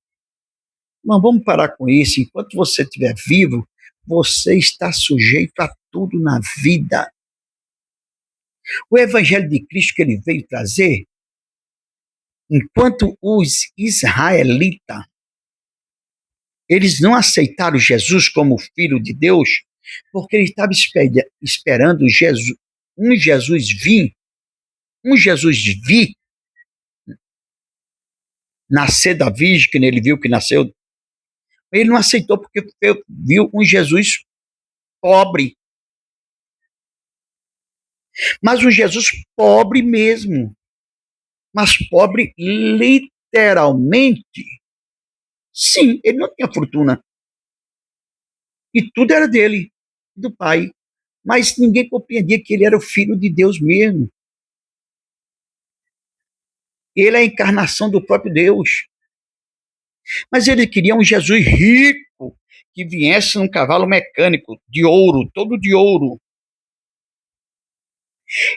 Mas vamos parar com isso. Enquanto você estiver vivo, você está sujeito a tudo na vida. O evangelho de Cristo que ele veio trazer, enquanto os israelitas, eles não aceitaram Jesus como filho de Deus, porque ele estava esperando Jesus, um Jesus vir, nascer da virgem, que ele viu que nasceu. Ele não aceitou porque viu um Jesus pobre. Mas um Jesus pobre mesmo. Mas pobre literalmente. Sim, ele não tinha fortuna. E tudo era dele, do pai. Mas ninguém compreendia que ele era o filho de Deus mesmo. Ele é a encarnação do próprio Deus. Mas ele queria um Jesus rico, que viesse num cavalo mecânico, de ouro, todo de ouro.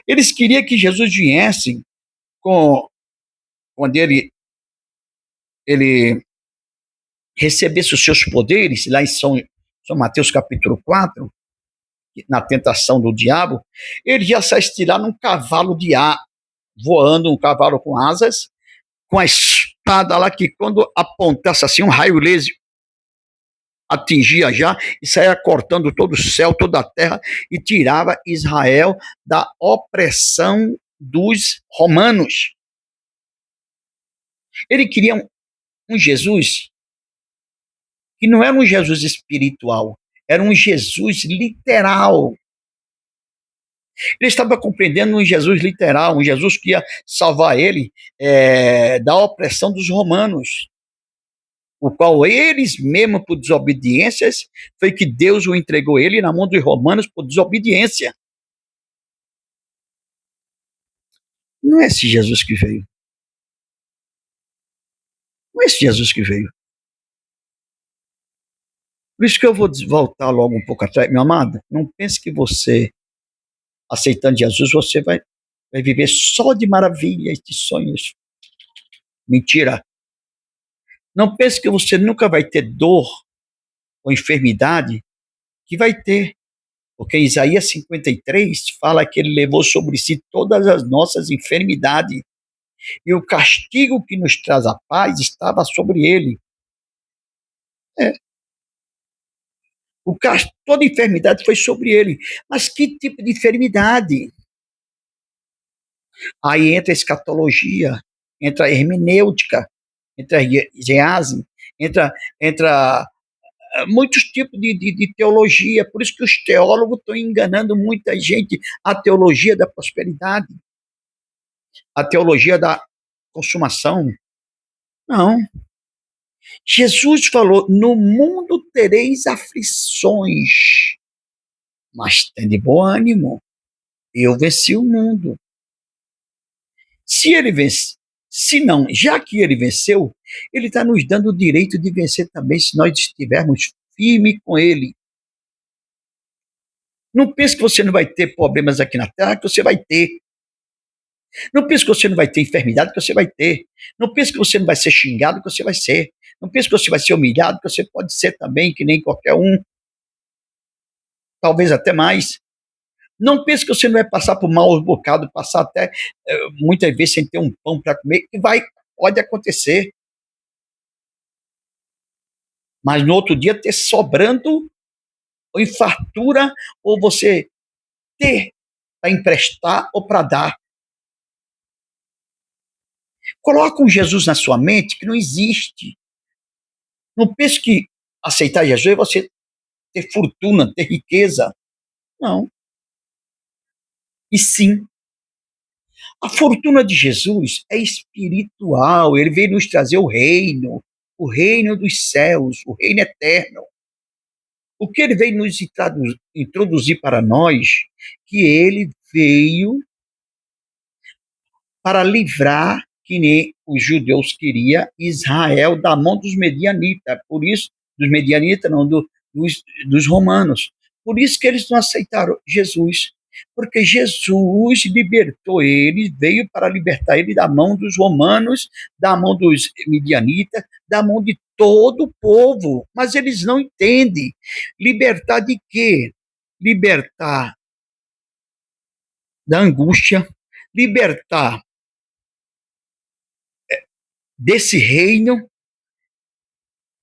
Eles queriam que Jesus viesse quando ele recebesse os seus poderes, lá em São Mateus capítulo 4, na tentação do diabo, ele já sai estirar num cavalo de ar, voando, um cavalo com asas, com a espada lá que quando apontasse assim um raio laser, atingia já e saía cortando todo o céu, toda a terra e tirava Israel da opressão dos romanos. Ele queria um Jesus que não era um Jesus espiritual, era um Jesus literal. Ele estava compreendendo um Jesus literal, um Jesus que ia salvar ele da opressão dos romanos, o qual eles mesmos, por desobediências, foi que Deus o entregou ele na mão dos romanos por desobediência. Não é esse Jesus que veio. Não é esse Jesus que veio. Por isso que eu vou voltar logo um pouco atrás, meu amado. Não pense que você, aceitando Jesus, você vai viver só de maravilhas, de sonhos. Mentira. Não pense que você nunca vai ter dor ou enfermidade, que vai ter. Porque Isaías 53 fala que ele levou sobre si todas as nossas enfermidades e o castigo que nos traz a paz estava sobre ele. É. Toda enfermidade foi sobre ele. Mas que tipo de enfermidade? Aí entra a escatologia, entra a hermenêutica, entra a gease, entra muitos tipos de teologia. Por isso que os teólogos estão enganando muita gente. A teologia da prosperidade, a teologia da consumação. Não. Jesus falou: no mundo tereis aflições, mas tende bom ânimo. Eu venci o mundo. Se ele vence, se não, já que ele venceu, ele está nos dando o direito de vencer também, se nós estivermos firmes com ele. Não pense que você não vai ter problemas aqui na Terra, que você vai ter. Não pense que você não vai ter enfermidade, que você vai ter. Não pense que você não vai ser xingado, que você vai ser. Não pense que você vai ser humilhado, que você pode ser também, que nem qualquer um. Talvez até mais. Não pense que você não vai passar por maus bocados, passar até muitas vezes sem ter um pão para comer, e pode acontecer. Mas no outro dia ter sobrando, ou em fartura, ou você ter para emprestar ou para dar. Coloca um Jesus na sua mente que não existe. Não pense que aceitar Jesus é você ter fortuna, ter riqueza. Não. E sim, a fortuna de Jesus é espiritual. Ele veio nos trazer o reino dos céus, o reino eterno. O que ele veio nos introduzir para nós, que ele veio para livrar, que nem os judeus queriam, Israel da mão dos medianitas. Por isso, dos medianitas não, dos romanos. Por isso que eles não aceitaram Jesus. Porque Jesus libertou ele, veio para libertar ele da mão dos romanos, da mão dos midianitas, da mão de todo o povo. Mas eles não entendem. Libertar de quê? Libertar da angústia, libertar desse reino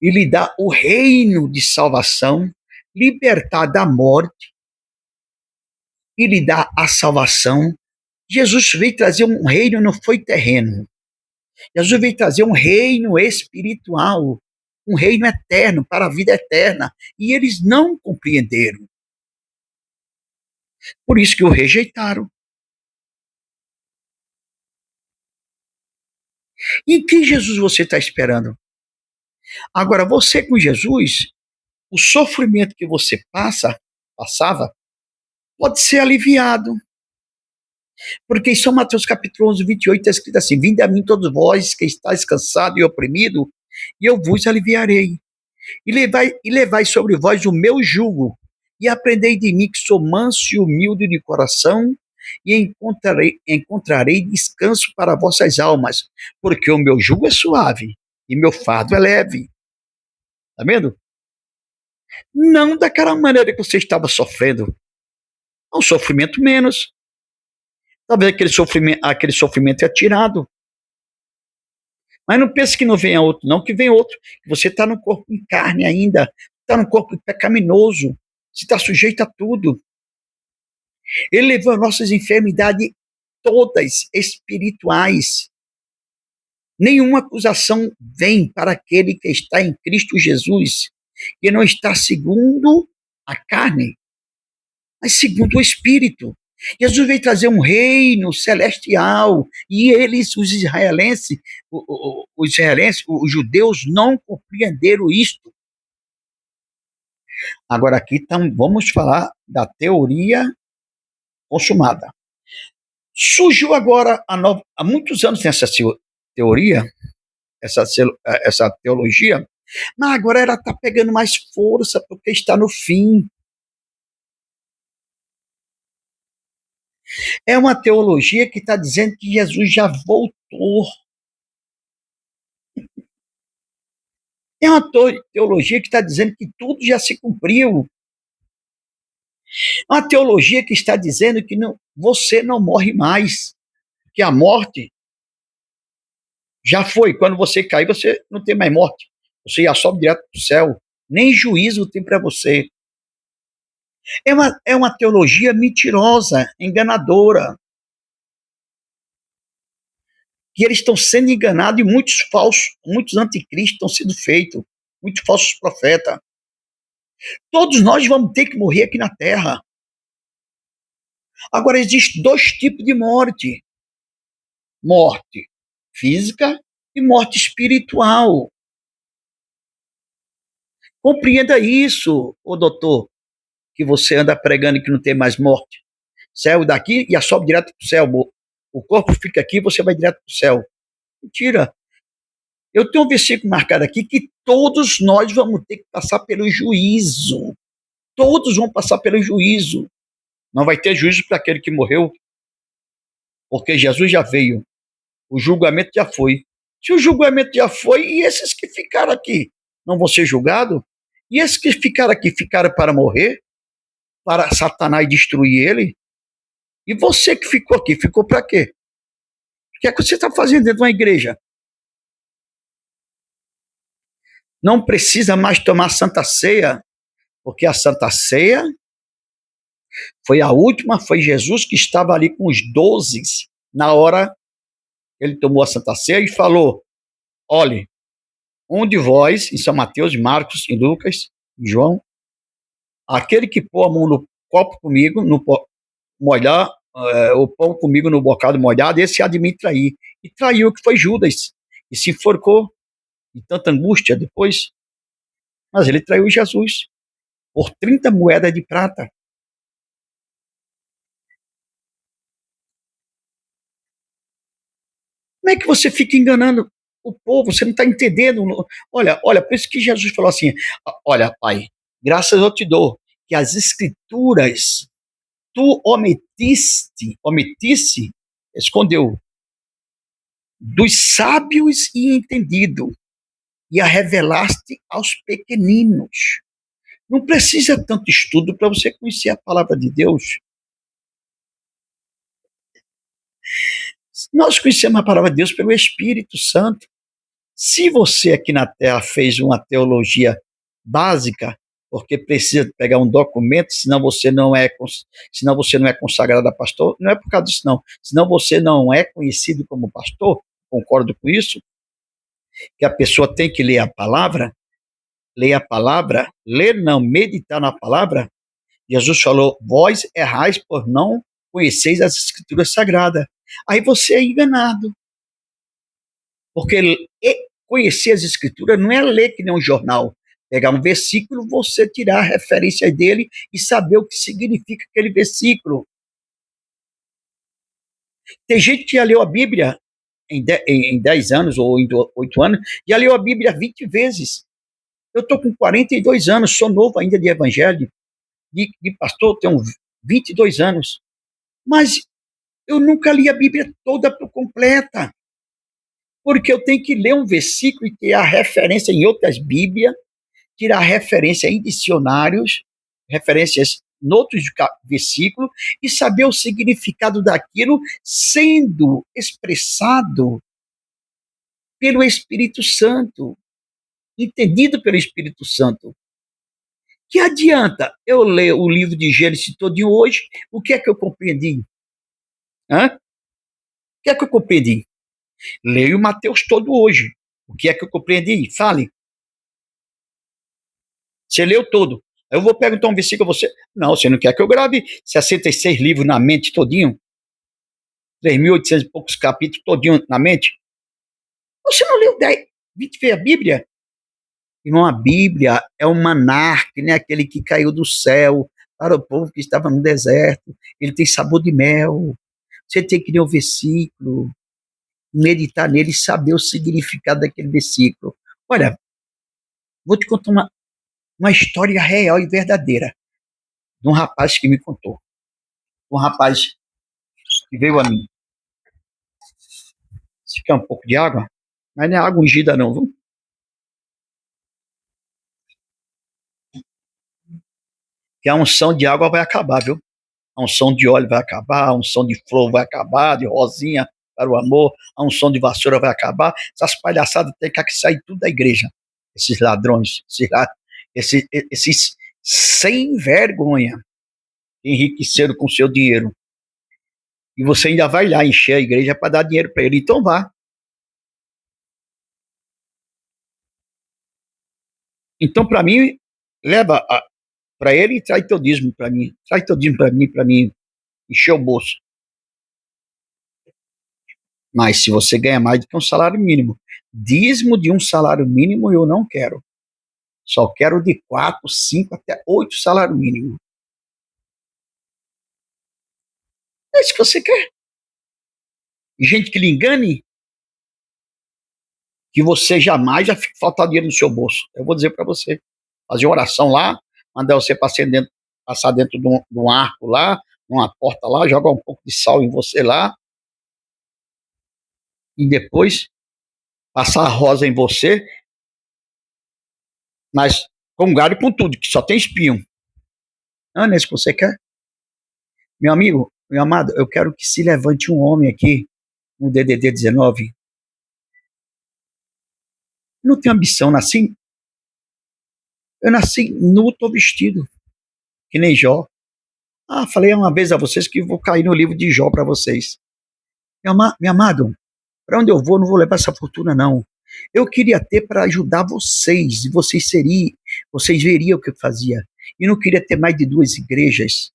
e lhe dar o reino de salvação, libertar da morte e lhe dar a salvação. Jesus veio trazer um reino, não foi terreno. Jesus veio trazer um reino espiritual, um reino eterno, para a vida eterna. E eles não compreenderam. Por isso que o rejeitaram. E que Jesus você está esperando? Agora, você com Jesus, o sofrimento que você passava, pode ser aliviado. Porque em São Mateus capítulo 11, 28, está escrito assim: vinde a mim todos vós que estáis cansados e oprimidos, e eu vos aliviarei. E levai sobre vós o meu jugo, e aprendei de mim que sou manso e humilde de coração, e encontrarei descanso para vossas almas, porque o meu jugo é suave e meu fardo é leve. Está vendo? Não daquela maneira que você estava sofrendo. Um sofrimento menos. Talvez aquele sofrimento é tirado. Mas não pense que não venha outro, não, que vem outro. Você está no corpo em carne ainda, está no corpo pecaminoso, você está sujeito a tudo. Ele levou as nossas enfermidades todas espirituais. Nenhuma acusação vem para aquele que está em Cristo Jesus, que não está segundo a carne, mas segundo o Espírito. Jesus veio trazer um reino celestial e eles, os judeus, não compreenderam isto. Agora aqui vamos falar da teoria consumada. Surgiu agora, há muitos anos, essa teoria, essa teologia, mas agora ela está pegando mais força porque está no fim. É uma teologia que está dizendo que Jesus já voltou. É uma teologia que está dizendo que tudo já se cumpriu. É uma teologia que está dizendo que você não morre mais, que a morte já foi. Quando você cair, você não tem mais morte. Você já sobe direto para o céu. Nem juízo tem para você. É uma teologia mentirosa, enganadora. Que eles estão sendo enganados e muitos anticristos estão sendo feitos. Muitos falsos profetas. Todos nós vamos ter que morrer aqui na Terra. Agora, existem dois tipos de morte: morte física e morte espiritual. Compreenda isso, ô doutor, que você anda pregando que não tem mais morte. Céu daqui e sobe direto para o céu. O corpo fica aqui e você vai direto para o céu. Mentira. Eu tenho um versículo marcado aqui que todos nós vamos ter que passar pelo juízo. Todos vão passar pelo juízo. Não vai ter juízo para aquele que morreu, porque Jesus já veio. O julgamento já foi. Se o julgamento já foi, e esses que ficaram aqui não vão ser julgados? E esses que ficaram aqui ficaram para morrer? Para Satanás destruir ele? E você que ficou aqui, ficou para quê? O que é que você está fazendo dentro de uma igreja? Não precisa mais tomar Santa Ceia, porque a Santa Ceia foi a última, foi Jesus que estava ali com os 12 na hora ele tomou a Santa Ceia e falou: olhe, um de vós, em São Mateus, Marcos, em Lucas, em João, aquele que pôr a mão no copo comigo, molhar o pão comigo no bocado molhado, esse há de me trair. E traiu, que foi Judas, e se enforcou, de tanta angústia depois. Mas ele traiu Jesus por 30 moedas de prata. Como é que você fica enganando o povo? Você não está entendendo. Olha, por isso que Jesus falou assim: olha, Pai, graças eu te dou, que as escrituras tu omitisse, escondeu, dos sábios e entendido, e a revelaste aos pequeninos. Não precisa tanto estudo para você conhecer a palavra de Deus. Nós conhecemos a palavra de Deus pelo Espírito Santo. Se você aqui na Terra fez uma teologia básica, porque precisa pegar um documento, senão você não é consagrado a pastor, não é por causa disso não, senão você não é conhecido como pastor, concordo com isso, que a pessoa tem que ler a palavra, ler não, meditar na palavra. Jesus falou, vós errais por não conheceis as escrituras sagradas. Aí você é enganado. Porque conhecer as escrituras não é ler que nem um jornal. Pegar um versículo, você tirar a referência dele e saber o que significa aquele versículo. Tem gente que já leu a Bíblia em 10 anos ou em 8 anos, já leu a Bíblia 20 vezes. Eu estou com 42 anos, sou novo ainda de evangelho, de pastor, tenho 22 anos. Mas eu nunca li a Bíblia toda por completa. Porque eu tenho que ler um versículo e ter a referência em outras Bíblias, tirar referência em dicionários, referências em outros versículos, e saber o significado daquilo sendo expressado pelo Espírito Santo, entendido pelo Espírito Santo. Que adianta eu ler o livro de Gênesis todinho hoje, o que é que eu compreendi? Hã? O que é que eu compreendi? Leio Mateus todo hoje. O que é que eu compreendi? Fale. Você leu todo. Eu vou perguntar um versículo a você. Não, você não quer que eu grave 66 livros na mente todinho? 3.800 e poucos capítulos todinho na mente? Você não leu 10, 20 vezes a Bíblia? Irmão, a Bíblia é um maná, que nem aquele que caiu do céu para o povo que estava no deserto. Ele tem sabor de mel. Você tem que ler o versículo, meditar nele e saber o significado daquele versículo. Olha, vou te contar uma história real e verdadeira de um rapaz que me contou. Um rapaz que veio a mim. Se quer um pouco de água, mas não é água ungida não, viu? Que a unção de água vai acabar, viu? A unção de óleo vai acabar, a unção de flor vai acabar, de rosinha para o amor, a unção de vassoura vai acabar. Essas palhaçadas tem que sair tudo da igreja. Esses ladrões, esses sem vergonha, enriqueceram com seu dinheiro. E você ainda vai lá encher a igreja para dar dinheiro para ele. Então vá. Então, para mim, leva para ele e traz teu dízimo para mim. Traz teu dízimo para mim encher o bolso. Mas se você ganha mais do que um salário mínimo, dízimo de um salário mínimo eu não quero. Só quero de 4, 5 até 8 salário mínimo. É isso que você quer. E gente que lhe engane, que você jamais vai faltar dinheiro no seu bolso. Eu vou dizer para você. Fazer uma oração lá, mandar você passar dentro de um arco lá, numa porta lá, jogar um pouco de sal em você lá, e depois passar a rosa em você, mas com galho e com tudo, que só tem espinho. Não é isso que você quer? Meu amigo, meu amado, eu quero que se levante um homem aqui, no DDD 19. Não tenho ambição, eu nasci nu, tô vestido, que nem Jó. Falei uma vez a vocês que vou cair no livro de Jó para vocês. Meu amado, para onde eu vou, não vou levar essa fortuna, não. Eu queria ter para ajudar vocês, e vocês veriam o que eu fazia. E não queria ter mais de 2 igrejas,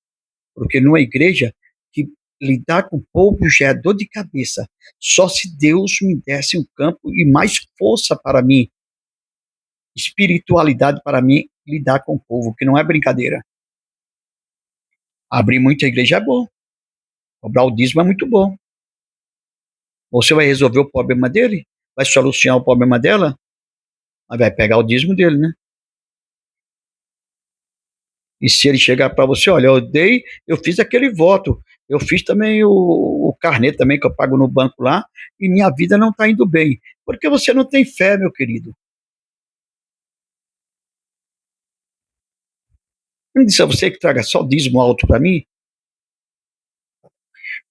porque numa igreja que lidar com o povo já é dor de cabeça. Só se Deus me desse um campo e mais força para mim, espiritualidade para mim, lidar com o povo, que não é brincadeira. Abrir muita igreja é bom. Cobrar o dízimo é muito bom. Você vai resolver o problema dele? Vai solucionar o problema dela? Mas vai pegar o dízimo dele, né? E se ele chegar para você, olha, eu fiz aquele voto, eu fiz também o carnê também que eu pago no banco lá, e minha vida não está indo bem. Porque você não tem fé, meu querido. Não disse a você que traga só dízimo alto para mim?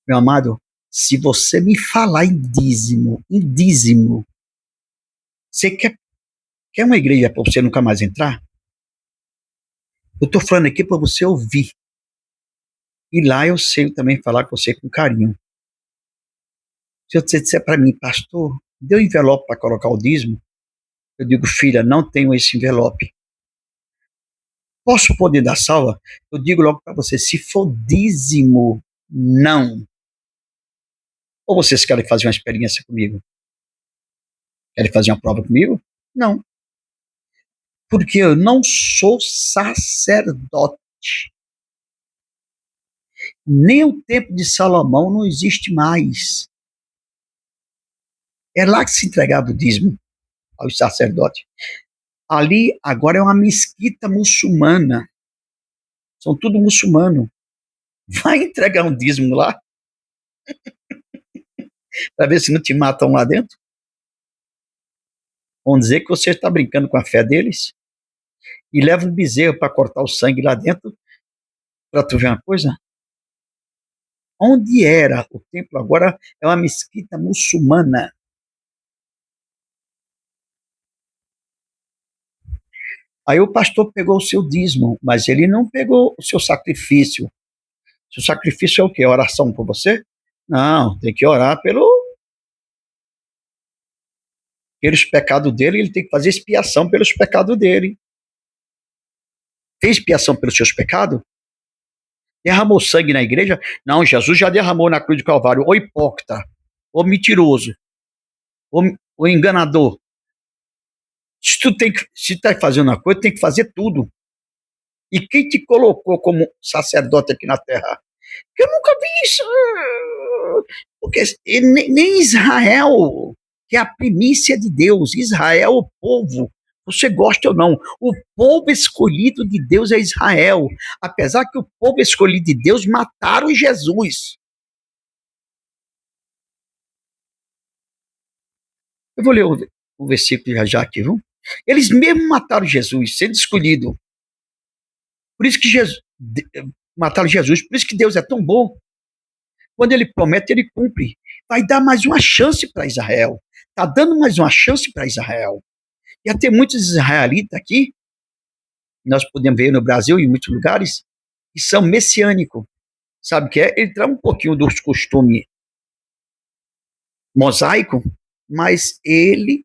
Meu amado, se você me falar em dízimo, você quer uma igreja para você nunca mais entrar? Eu estou falando aqui para você ouvir. E lá eu sei também falar com você com carinho. Se você disser para mim, pastor, deu envelope para colocar o dízimo? Eu digo, filha, não tenho esse envelope. Posso poder dar salva? Eu digo logo para você, se for dízimo, não. Ou vocês querem fazer uma experiência comigo? Querem fazer uma prova comigo? Não. Porque eu não sou sacerdote. Nem o tempo de Salomão não existe mais. É lá que se entregava o dízimo aos sacerdotes. Ali agora é uma mesquita muçulmana. São tudo muçulmano. Vai entregar um dízimo lá para ver se não te matam lá dentro? Vão dizer que você está brincando com a fé deles e leva um bezerro para cortar o sangue lá dentro, para tu ver uma coisa. Onde era o templo agora é uma mesquita muçulmana. Aí o pastor pegou o seu dízimo, mas ele não pegou o seu sacrifício. Seu sacrifício é o quê? Oração por você? Não, tem que orar pelos pecados dele, ele tem que fazer expiação pelos pecados dele. Fez expiação pelos seus pecados? Derramou sangue na igreja? Não, Jesus já derramou na cruz do Calvário. O hipócrita, o mentiroso, o enganador. Se está fazendo uma coisa, tem que fazer tudo. E quem te colocou como sacerdote aqui na terra? Eu nunca vi isso. Porque nem Israel, que é a primícia de Deus, Israel, o povo, você gosta ou não, o povo escolhido de Deus é Israel. Apesar que o povo escolhido de Deus mataram Jesus. Eu vou ler o versículo já aqui, viu? Eles mesmo mataram Jesus, sendo escolhido. Por isso que mataram Jesus, por isso que Deus é tão bom. Quando ele promete, ele cumpre. Vai dar mais uma chance para Israel. Está dando mais uma chance para Israel. Ia ter muitos israelitas aqui, nós podemos ver no Brasil e em muitos lugares, que são messiânicos. Sabe o que é? Ele traz um pouquinho dos costumes mosaico, mas ele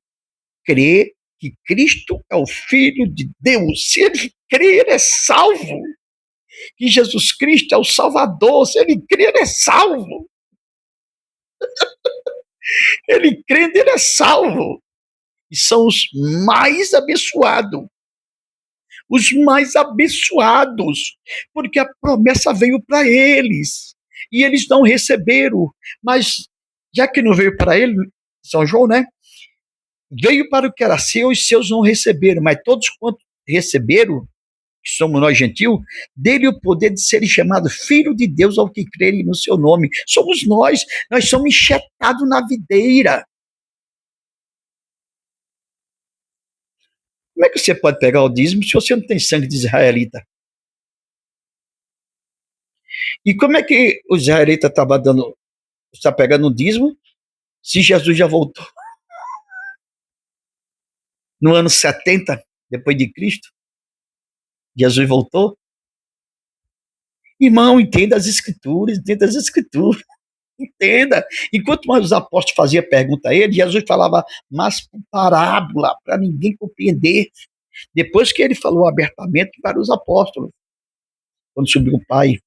crê que Cristo é o Filho de Deus. Se ele crê, ele é salvo. Que Jesus Cristo é o Salvador. Se ele crê, ele é salvo. Ele crendo, ele é salvo. E são os mais abençoados. Os mais abençoados. Porque a promessa veio para eles. E eles não receberam. Mas, já que não veio para ele, São João, né? Veio para o que era seu, os seus não receberam. Mas todos quantos receberam, que somos nós gentios, dele o poder de serem chamados filho de Deus ao que crerem no seu nome. Somos nós somos enxertados na videira. Como é que você pode pegar o dízimo se você não tem sangue de israelita? E como é que o israelita está pegando o dízimo se Jesus já voltou? No ano 70, depois de Cristo, Jesus voltou? Irmão, entenda as escrituras, entenda. Enquanto mais os apóstolos faziam pergunta a ele, Jesus falava mais por parábola, para ninguém compreender. Depois que ele falou abertamente para os apóstolos, quando subiu o Pai,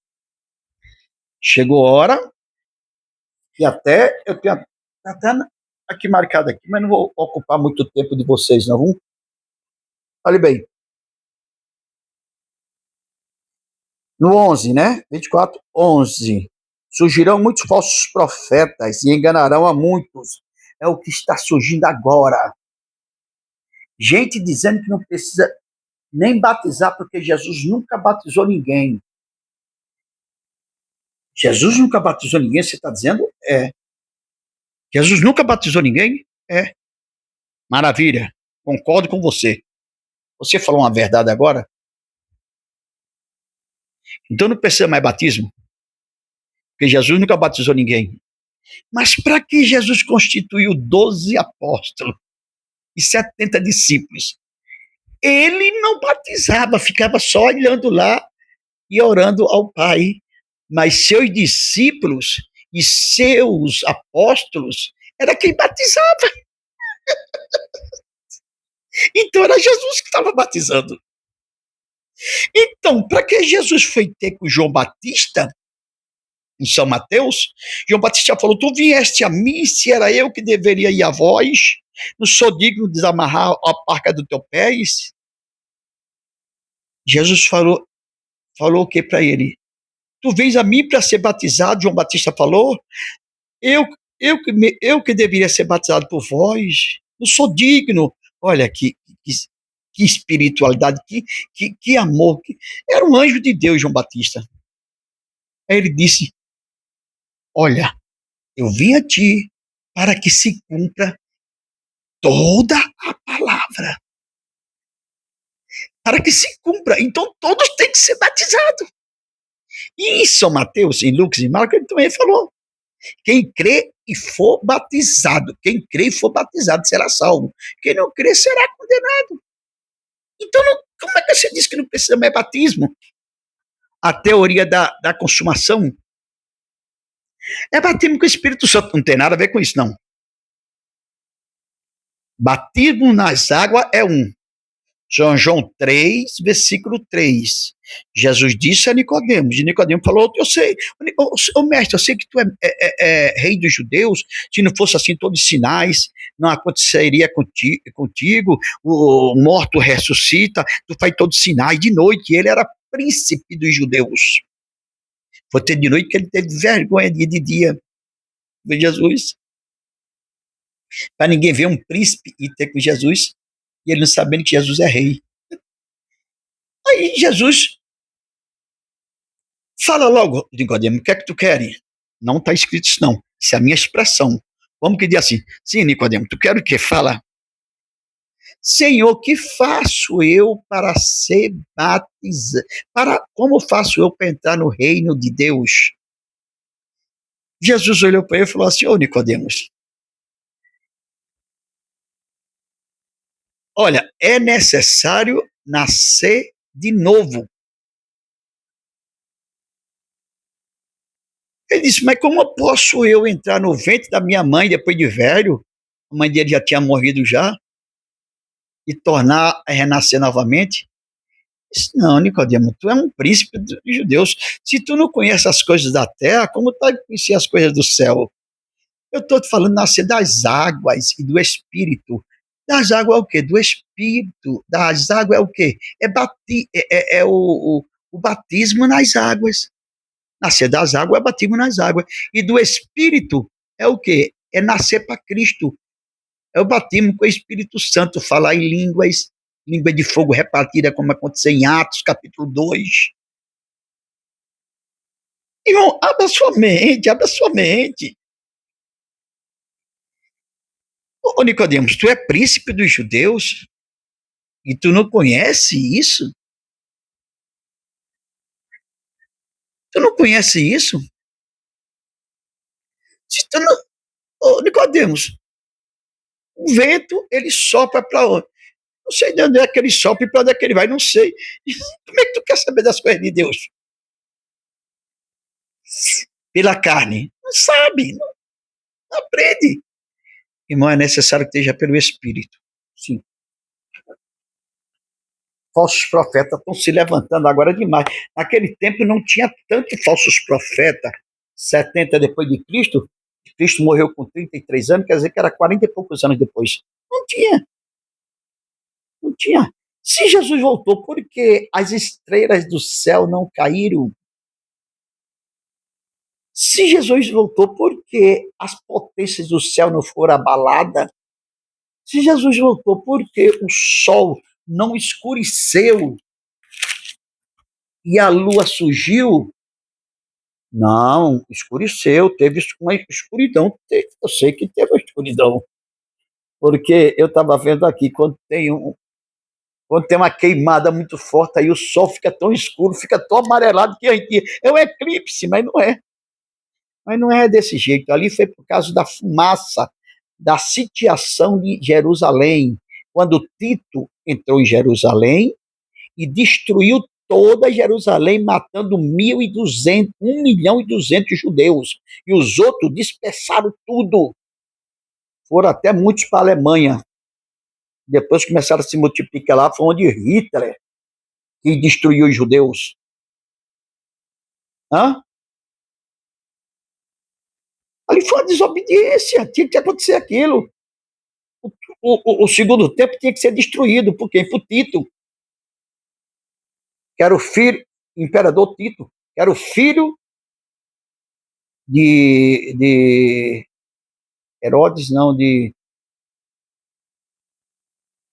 chegou a hora, e até eu tenho até aqui marcado aqui, mas não vou ocupar muito tempo de vocês, não. Olha bem, no 11, né? 24, 11. Surgirão muitos falsos profetas e enganarão a muitos. É o que está surgindo agora. Gente dizendo que não precisa Nem batizar, porque Jesus nunca batizou ninguém. Jesus nunca batizou ninguém, você está dizendo? É. Jesus nunca batizou ninguém? É. Maravilha. Concordo com você. Você falou uma verdade agora? Então não precisa mais batismo, porque Jesus nunca batizou ninguém. Mas para que Jesus constituiu 12 apóstolos e 70 discípulos? Ele não batizava, ficava só olhando lá e orando ao Pai. Mas seus discípulos e seus apóstolos era quem batizava. Então era Jesus que estava batizando. Então, para que Jesus foi ter com João Batista, em São Mateus, João Batista falou: tu vieste a mim, se era eu que deveria ir a vós, não sou digno de desamarrar a parca do teu pés. Jesus falou o que para ele? Tu vens a mim para ser batizado, João Batista falou, eu, eu que deveria ser batizado por vós, não sou digno. Olha que espiritualidade, que amor. Era um anjo de Deus, João Batista. Aí ele disse: olha, eu vim a ti para que se cumpra toda a palavra. Para que se cumpra. Então todos têm que ser batizados. E em São Mateus, em Lucas e Marcos, ele também falou: quem crê e for batizado, quem crê e for batizado será salvo. Quem não crê será condenado. Então, como é que você diz que não precisa mais batismo? A teoria da consumação é batismo com o Espírito Santo. Não tem nada a ver com isso, não. Batismo nas águas é um. João 3, versículo 3. Jesus disse a Nicodemos, e Nicodemos falou: eu sei, mestre, eu sei que tu é rei dos judeus, se não fosse assim todos os sinais, não aconteceria contigo, o morto ressuscita, tu faz todos os sinais de noite. E ele era príncipe dos judeus. Foi ter de noite que ele teve vergonha de dia. De Jesus. Para ninguém ver um príncipe e ter com Jesus, e ele não sabendo que Jesus é rei. Aí Jesus fala logo, Nicodemo, o que é que tu queres? Não está escrito isso não, isso é a minha expressão. Como que diz assim? Sim, Nicodemo, tu quer o quê? Fala. Senhor, que faço eu para ser batizado? Como faço eu para entrar no reino de Deus? Jesus olhou para ele e falou assim: ô Nicodemos, olha, é necessário nascer de novo. Ele disse: mas como posso eu entrar no ventre da minha mãe depois de velho? A mãe dele já tinha morrido já. E tornar a renascer novamente? Disse: não, Nicodemo, tu é um príncipe dos judeus. Se tu não conhece as coisas da terra, como tu vai conhecer as coisas do céu? Eu estou te falando nascer das águas e do Espírito. Das águas é o quê? Do Espírito. Das águas é o quê? O batismo nas águas. Nascer das águas é batismo nas águas. E do Espírito é o quê? É nascer para Cristo. É o batismo com o Espírito Santo, falar em línguas, língua de fogo repartida, como aconteceu em Atos, capítulo 2. Irmão, abra sua mente, abra sua mente. Ô Nicodemos, tu é príncipe dos judeus e tu não conhece isso? Tu não conhece isso? Se tu não... Ô Nicodemos, o vento, ele sopra para onde? Não sei de onde é que ele sopra e para onde é que ele vai, não sei. Como é que tu quer saber das coisas de Deus? Pela carne. Não sabe, não aprende. Irmão, é necessário que esteja pelo Espírito. Sim. Falsos profetas estão se levantando agora demais. Naquele tempo não tinha tanto falsos profetas. 70 depois de Cristo, Cristo morreu com 33 anos, quer dizer que era 40 e poucos anos depois. Não tinha. Não tinha. Se Jesus voltou, por que as estrelas do céu não caíram? Se Jesus voltou, por que as potências do céu não foram abaladas? Se Jesus voltou, por que o sol não escureceu e a lua surgiu. Não, escureceu, teve uma escuridão. Eu sei que teve uma escuridão, porque eu estava vendo aqui, quando tem uma queimada muito forte, aí o sol fica tão escuro, fica tão amarelado que a gente, é um eclipse, mas não é. Mas não é desse jeito. Ali foi por causa da fumaça, da sitiação de Jerusalém. Quando Tito entrou em Jerusalém e destruiu toda Jerusalém, matando 1.200, 1.200.000 judeus. E os outros dispersaram tudo. Foram até muitos para a Alemanha. Depois começaram a se multiplicar lá, foi onde Hitler que destruiu os judeus. Hã? Ali foi uma desobediência, tinha que acontecer aquilo. O segundo templo tinha que ser destruído, porque por Tito, que era o filho, imperador Tito, que era o filho de Herodes, não, de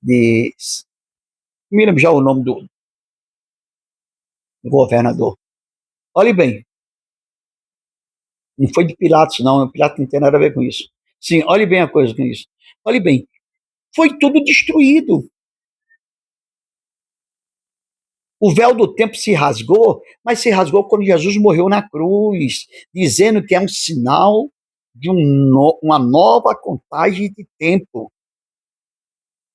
me lembro já o nome do governador. Olhe bem, não foi de Pilatos, não, Pilatos não tem nada a ver com isso. Sim, olhe bem a coisa com isso. Olhe bem, foi tudo destruído. O véu do templo se rasgou, mas se rasgou quando Jesus morreu na cruz, dizendo que é um sinal de uma nova contagem de tempo.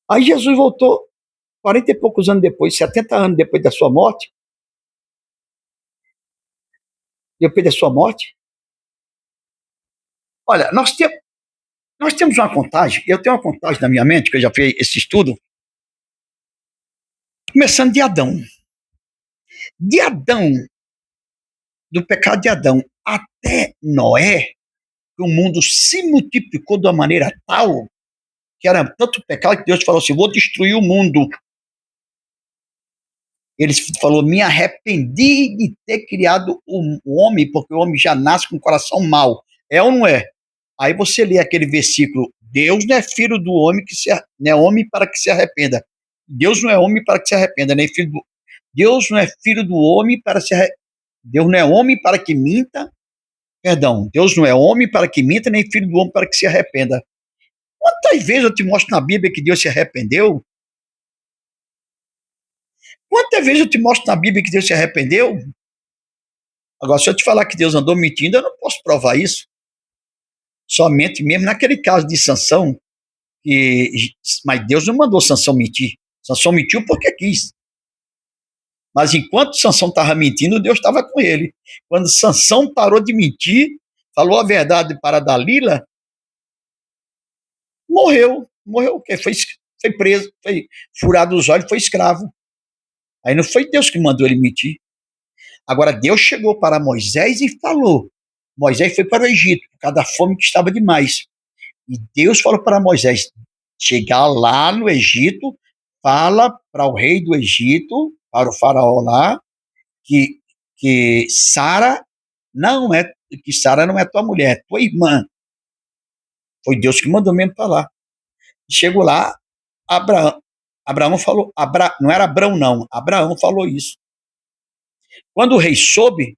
Aí Jesus voltou 40 e poucos anos depois, 70 anos depois da sua morte. Depois da sua morte. Olha, nós temos uma contagem, eu tenho uma contagem na minha mente, que eu já fiz esse estudo, começando de Adão. De Adão, do pecado de Adão até Noé, que o mundo se multiplicou de uma maneira tal que era tanto pecado que Deus falou assim: vou destruir o mundo. Ele falou: me arrependi de ter criado o homem, porque o homem já nasce com o coração mau. É ou não é? Aí você lê aquele versículo: Deus não é filho do homem não é homem para que se arrependa. Deus não é homem para que se arrependa, nem filho do Deus não é filho do homem para se Deus não é homem para que minta. Perdão, Deus não é homem para que minta, nem filho do homem para que se arrependa. Quantas vezes eu te mostro na Bíblia que Deus se arrependeu? Quantas vezes eu te mostro na Bíblia que Deus se arrependeu? Agora, se eu te falar que Deus andou mentindo, eu não posso provar isso. Somente mesmo naquele caso de Sansão, mas Deus não mandou Sansão mentir. Sansão mentiu porque quis. Mas enquanto Sansão estava mentindo, Deus estava com ele. Quando Sansão parou de mentir, falou a verdade para Dalila, morreu. Morreu o quê? Foi preso, foi furado os olhos, foi escravo. Aí não foi Deus que mandou ele mentir. Agora, Deus chegou para Moisés e falou. Moisés foi para o Egito, por causa da fome que estava demais. E Deus falou para Moisés: chegar lá no Egito, fala para o rei do Egito, para o faraó lá, que, que Sara não é tua mulher, é tua irmã. Foi Deus que mandou mesmo para lá. Chegou lá, Abraão falou, não era Abraão não, Abraão falou isso. Quando o rei soube,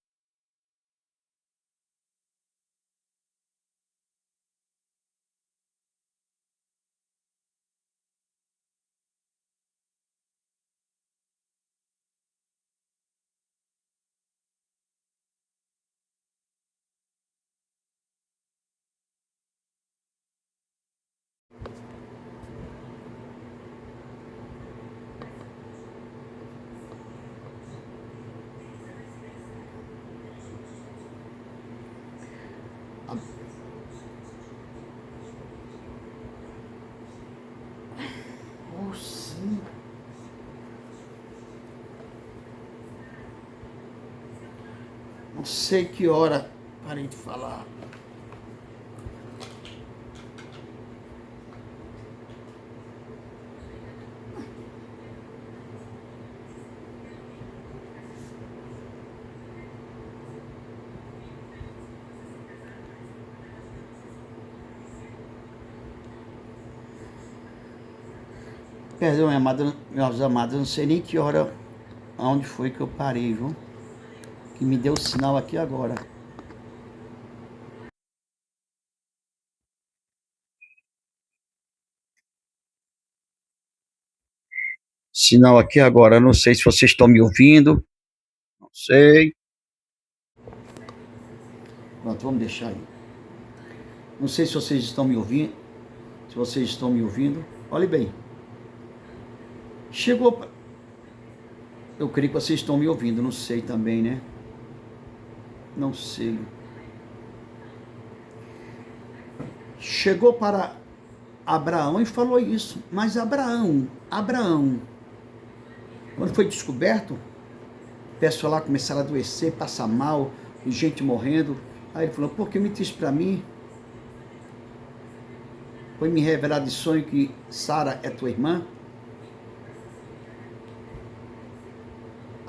não sei que hora parei de falar. Perdão, minha amada, meus amados, eu não sei nem que hora, aonde foi que eu parei, viu? Que me deu o sinal aqui agora. Sinal aqui agora, não sei se vocês estão me ouvindo. Não sei. Pronto, vamos deixar aí. Não sei se vocês estão me ouvindo. Se vocês estão me ouvindo. Olhe bem. Chegou. Eu creio que vocês estão me ouvindo. Não sei também, né? Não sei. Chegou para Abraão e falou isso. Mas Abraão, quando foi descoberto, o pessoal lá começaram a adoecer, passar mal, gente morrendo. Aí ele falou, por que me disse para mim? Foi me revelar de sonho que Sara é tua irmã?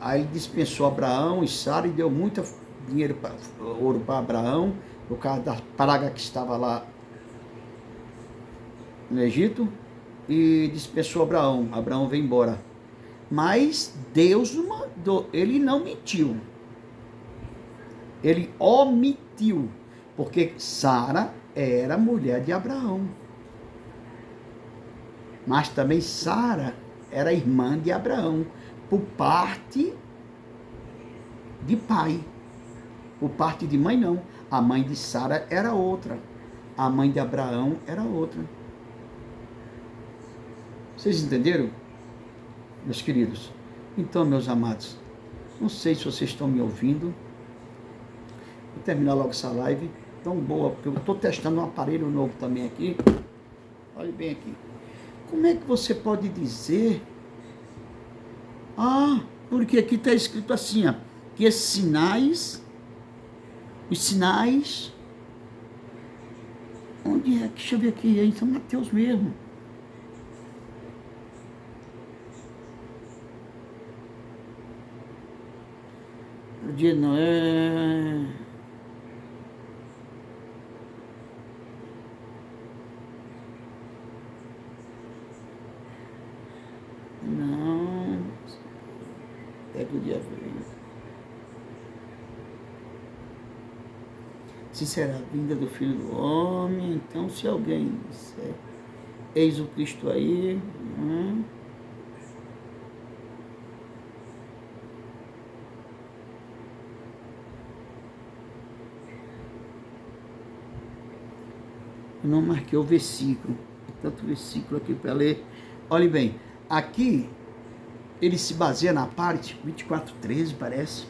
Aí ele dispensou Abraão e Sara e deu muito dinheiro, ouro para Abraão, por causa da praga que estava lá no Egito, e dispensou Abraão. Abraão veio embora. Mas Deus não mandou, ele não mentiu. Ele omitiu, porque Sara era mulher de Abraão. Mas também Sara era irmã de Abraão, por parte de pai. Por parte de mãe, não. A mãe de Sara era outra. A mãe de Abraão era outra. Vocês entenderam, meus queridos? Então, meus amados, não sei se vocês estão me ouvindo. Vou terminar logo essa live. Tão boa, porque eu estou testando um aparelho novo também aqui. Olhe bem aqui. Como é que você pode dizer? Ah, porque aqui está escrito assim, ó, que esses sinais, os sinais, onde é? Deixa eu ver aqui, é em São Mateus mesmo. O dia não é... Não... Pega o dia... Se será a vinda do Filho do Homem, então se alguém disser, eis o Cristo aí... Eu não marquei o versículo. Tanto versículo aqui para ler. Olhe bem, aqui ele se baseia na parte 24:13, parece.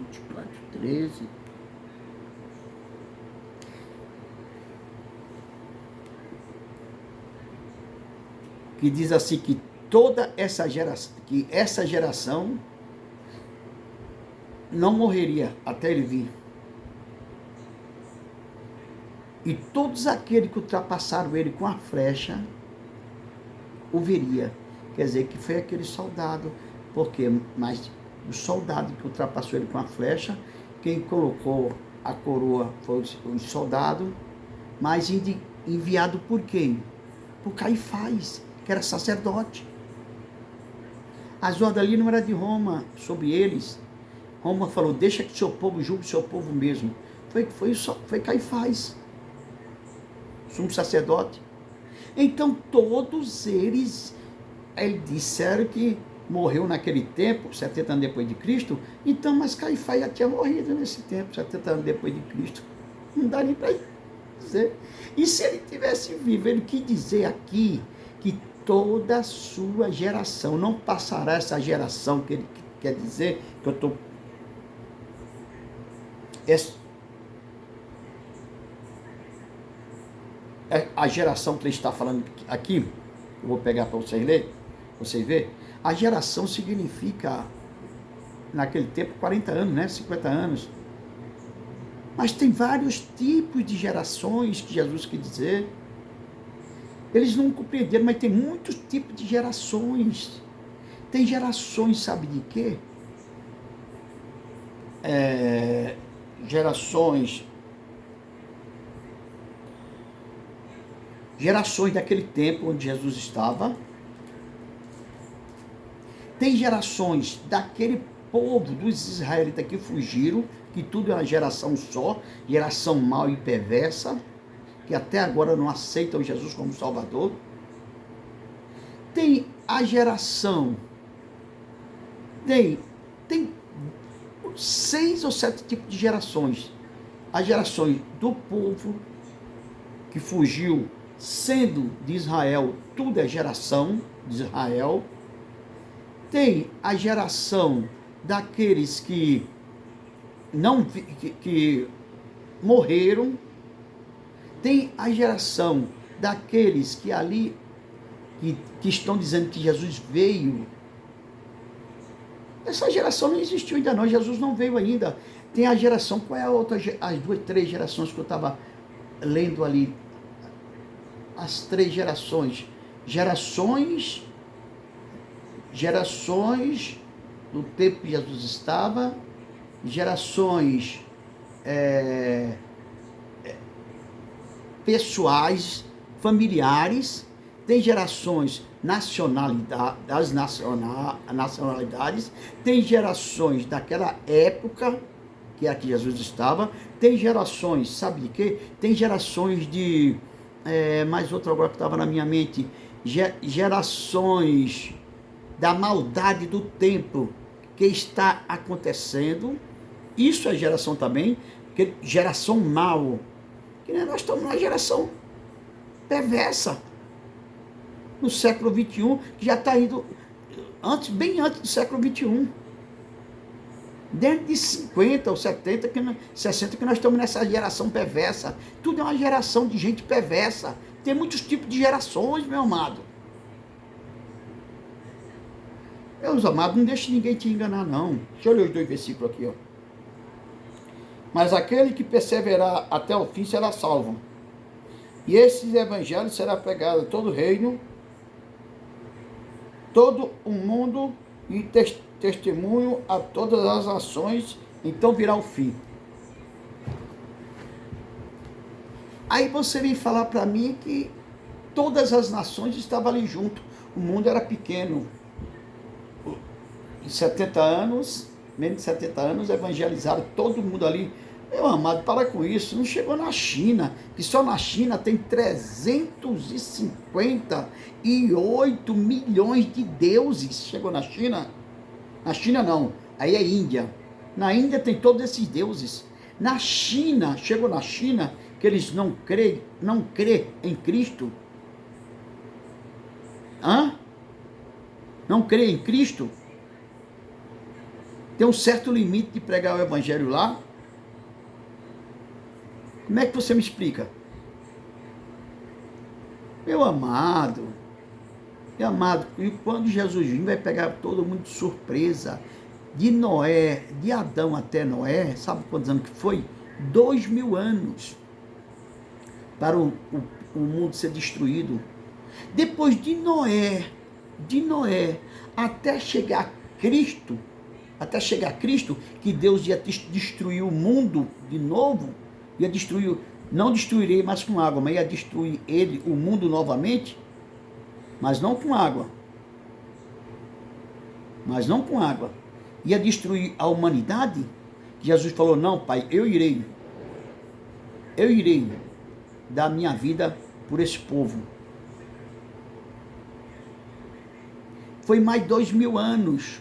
24:13. Que diz assim que toda essa geração, que essa geração não morreria até ele vir. E todos aqueles que ultrapassaram ele com a flecha, o veria. Quer dizer, que foi aquele soldado, porque, mas o soldado que ultrapassou ele com a flecha, quem colocou a coroa foi o soldado, mas enviado por quem? Por Caifás, que era sacerdote. As ordens ali não era de Roma sobre eles. Roma falou, deixa que o seu povo julgue o seu povo mesmo. Foi Caifás, sumo sacerdote. Então todos eles disseram que morreu naquele tempo, 70 anos depois de Cristo. Então, mas Caifás já tinha morrido nesse tempo, 70 anos depois de Cristo. Não dá nem para dizer. E se ele tivesse vivo, ele quis dizer aqui que toda a sua geração, não passará essa geração, que ele quer dizer, que eu estou... A geração que ele está falando aqui, eu vou pegar para vocês ler, vocês verem. A geração significa, naquele tempo, 40 anos, né? 50 anos. Mas tem vários tipos de gerações que Jesus quer dizer. Eles não compreenderam, mas tem muitos tipos de gerações. Tem gerações, sabe de quê? Gerações gerações daquele tempo onde Jesus estava, tem gerações daquele povo dos israelitas que fugiram, que tudo é uma geração só, geração mau e perversa, que até agora não aceitam Jesus como Salvador. Tem a geração, tem 6 ou 7 tipos de gerações. As gerações do povo que fugiu, sendo de Israel, tudo é geração de Israel. Tem a geração daqueles que não que morreram. Tem a geração daqueles que ali que estão dizendo que Jesus veio. Essa geração não existiu ainda não, Jesus não veio ainda. Tem a geração, qual é a outra, as 2, 3 gerações que eu estava lendo ali? As 3 gerações. Gerações do tempo que Jesus estava, gerações pessoais, familiares, tem gerações das nacionalidades, tem gerações daquela época que é a que Jesus estava, tem gerações, sabe de quê? Tem gerações de, mais outra agora que estava na minha mente, gerações da maldade do tempo que está acontecendo. Isso é geração também, geração mal, que nós estamos numa geração perversa no século XXI, que já está indo bem antes do século XXI. Desde de 50 ou 70, 60, que nós estamos nessa geração perversa. Tudo é uma geração de gente perversa. Tem muitos tipos de gerações, meu amado. Meus amados, não deixe ninguém te enganar, não. Deixa eu ler os 2 versículos aqui, ó. Mas aquele que perseverar até o fim será salvo. E esses evangelhos será pregado a todo o reino, todo o mundo, e testemunho a todas as nações, então virá o fim. Aí você vem falar para mim que todas as nações estavam ali junto. O mundo era pequeno. Em 70 anos, menos de 70 anos, evangelizaram todo mundo ali. Meu amado, para com isso. Não chegou na China, que só na China tem 358 milhões de deuses. Chegou na China? Na China não, aí é Índia. Na Índia tem todos esses deuses. Na China, chegou na China, que eles não crê em Cristo. Não crê em Cristo. Tem um certo limite de pregar o evangelho lá. Como é que você me explica? Meu amado, e quando Jesus vir, vai pegar todo mundo de surpresa. De Noé, de Adão até Noé, sabe quantos anos que foi? 2000 anos para o mundo ser destruído. Depois de Noé, até chegar Cristo, que Deus ia destruir o mundo de novo, ia destruir, não destruirei mais com água, mas ia destruir o mundo novamente, mas não com água. Ia destruir a humanidade. Jesus falou, não, Pai, eu irei dar minha vida por esse povo. Foi mais 2000 anos,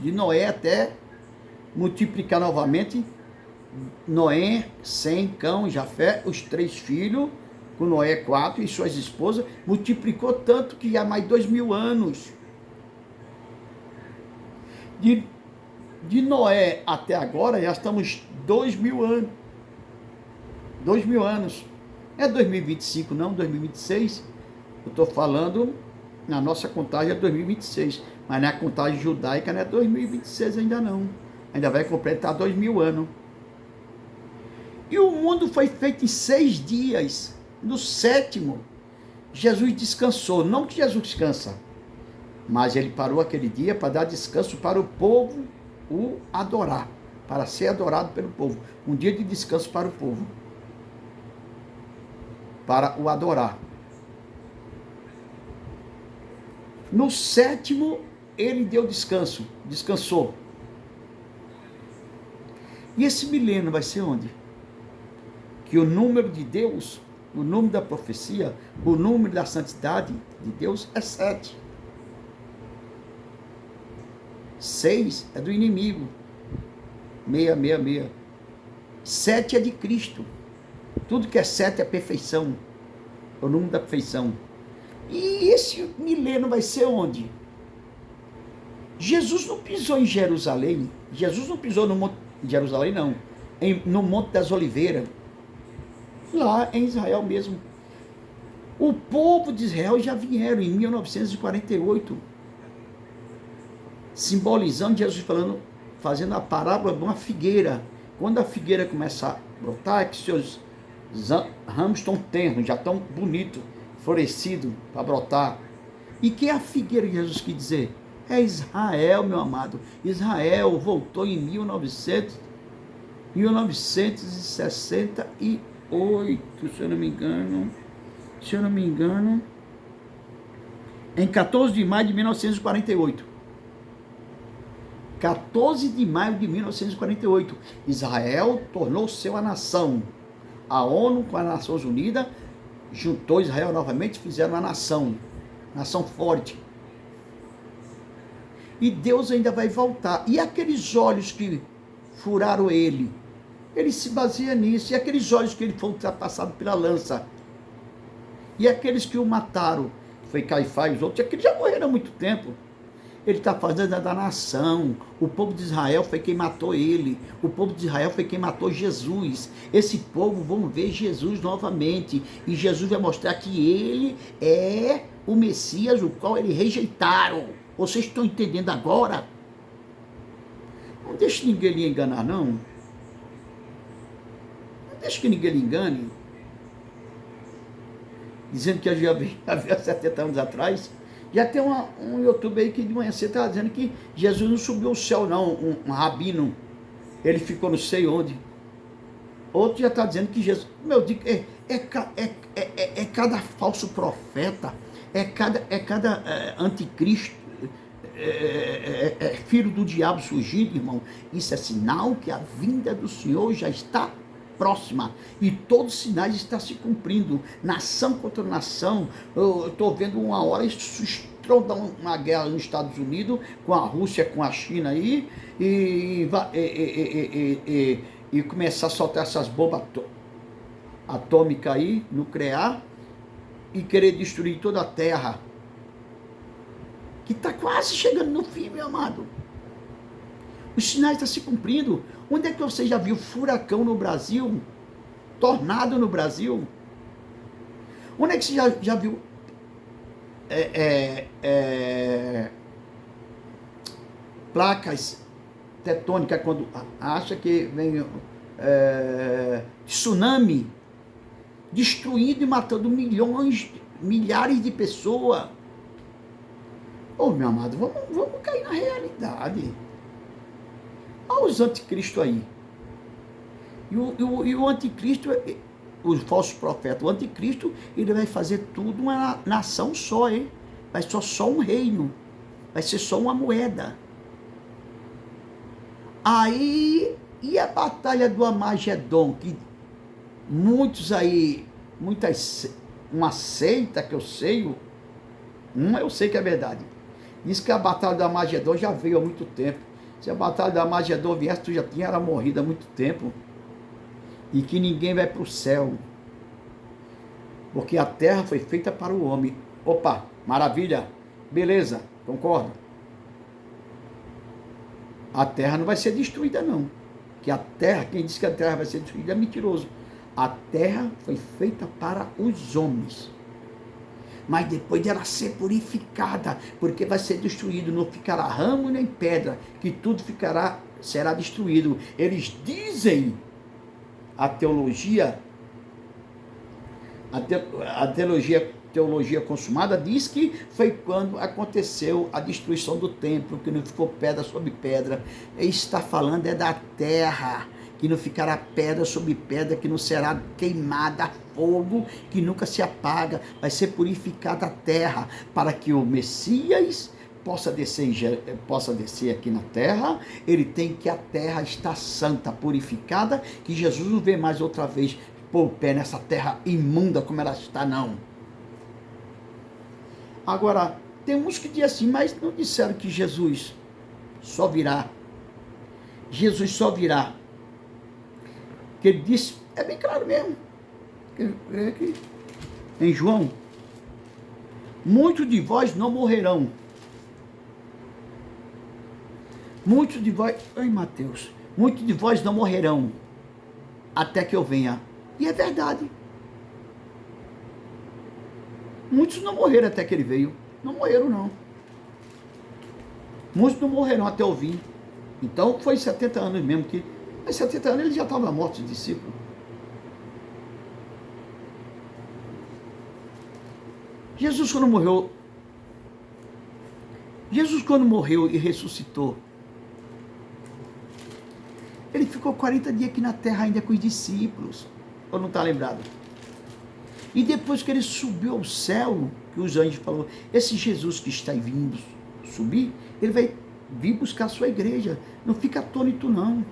de Noé até multiplicar novamente. Noé, Sem, Cão, Jafé, os 3 filhos, com Noé 4 e suas esposas, multiplicou tanto que há mais 2000 anos. De Noé até agora, já estamos 2000 anos. 2000 anos. Não é 2025 não, 2026. Eu estou falando, na nossa contagem é 2026. Mas na contagem judaica não é 2026 ainda não. Ainda vai completar 2000 anos. E o mundo foi feito em 6 dias. No 7º, Jesus descansou. Não que Jesus descansa, mas ele parou aquele dia para dar descanso para o povo o adorar, para ser adorado pelo povo. Um dia de descanso para o povo. para o adorar. No sétimo, ele deu descanso, descansou. E esse milênio vai ser onde? Que o número de Deus, o número da profecia, o número da santidade de Deus é 7. 6 é do inimigo. 666. 7 é de Cristo. Tudo que é 7 é perfeição. É o número da perfeição. E esse milênio vai ser onde? Jesus não pisou em Jerusalém. Jesus não pisou no Monte de Jerusalém, não. No Monte das Oliveiras. Lá em Israel mesmo. O povo de Israel já vieram em 1948. Simbolizando Jesus falando, fazendo a parábola de uma figueira. Quando a figueira começa a brotar, é que seus ramos estão tenros, já estão bonitos, florescidos para brotar. E que é a figueira que Jesus quis dizer? É Israel, meu amado. Israel voltou em 1968, se eu não me engano, em 14 de maio de 1948. 14 de maio de 1948, Israel tornou-se uma nação. A ONU com as Nações Unidas juntou Israel novamente e fizeram uma nação forte. E Deus ainda vai voltar. E aqueles olhos que furaram ele se baseia nisso. E aqueles olhos que ele foi ultrapassado pela lança. E aqueles que o mataram, foi Caifás e os outros, aqueles já morreram há muito tempo. Ele está fazendo da nação. O povo de Israel foi quem matou ele. O povo de Israel foi quem matou Jesus. Esse povo vão ver Jesus novamente. E Jesus vai mostrar que ele é o Messias, o qual eles rejeitaram. Vocês estão entendendo agora? Não deixe ninguém lhe enganar, não. Não deixe que ninguém lhe engane. Dizendo que já havia 70 anos atrás. Já tem um YouTube aí que de manhã cedo está dizendo que Jesus não subiu ao céu, não. Um rabino. Ele ficou não sei onde. Outro já está dizendo que Jesus... Meu Deus, é cada falso profeta. É cada anticristo. Filho do diabo surgindo, irmão. Isso é sinal que a vinda do Senhor já está próxima, e todos os sinais estão se cumprindo, nação contra nação. Eu estou vendo uma hora estronda uma guerra nos Estados Unidos, com a Rússia, com a China aí, e começar a soltar essas bombas atômicas aí, nuclear, e querer destruir toda a Terra, que está quase chegando no fim, meu amado. Os sinais estão se cumprindo. Onde é que você já viu furacão no Brasil? Tornado no Brasil? Onde é que você já viu placas tectônicas quando acha que vem tsunami destruindo e matando milhares de pessoas? Ô, meu amado, vamos cair na realidade. Olha os anticristos aí. E o anticristo, os falsos profetas, o anticristo, ele vai fazer tudo uma nação só, hein? Vai ser só um reino. Vai ser só uma moeda. Aí, e a batalha do Armagedon, que muitos aí, uma seita que eu sei que é verdade. Diz que a batalha do Armagedon já veio há muito tempo. Se a batalha do Armagedon viesse, tu já tinha morrido há muito tempo. E que ninguém vai para o céu. Porque a terra foi feita para o homem. Opa, maravilha. Beleza, concordo. A terra não vai ser destruída, não. Que a terra, quem diz que a terra vai ser destruída é mentiroso. A terra foi feita para os homens. Mas depois dela ser purificada, porque vai ser destruído, não ficará ramo nem pedra, que tudo será destruído. Eles dizem, a teologia consumada diz que foi quando aconteceu a destruição do templo, que não ficou pedra sobre pedra. Ele está falando da terra. que não ficará pedra sobre pedra, que não será queimada a fogo, que nunca se apaga, vai ser purificada a terra, para que o Messias possa descer aqui na terra. Ele tem que a terra estar santa, purificada, que Jesus não vê mais outra vez pôr o pé nessa terra imunda como ela está, não. Agora, tem uns que dizem assim, mas não disseram que Jesus só virá. Jesus só virá. Que ele disse, é bem claro mesmo. Em João, muitos de vós não morrerão. Muitos de vós, ai Mateus, muitos de vós não morrerão até que eu venha. E é verdade. Muitos não morreram até que ele veio. Não morreram, não. Muitos não morreram até eu vir. Então foi 70 anos mesmo que. Mas 70 anos ele já estava morto, os discípulos. Jesus quando morreu e ressuscitou, ele ficou 40 dias aqui na terra ainda com os discípulos. Ou não está lembrado? E depois que ele subiu ao céu, que os anjos falaram, esse Jesus que está vindo subir, ele vai vir buscar a sua igreja. Não fica atônito, não.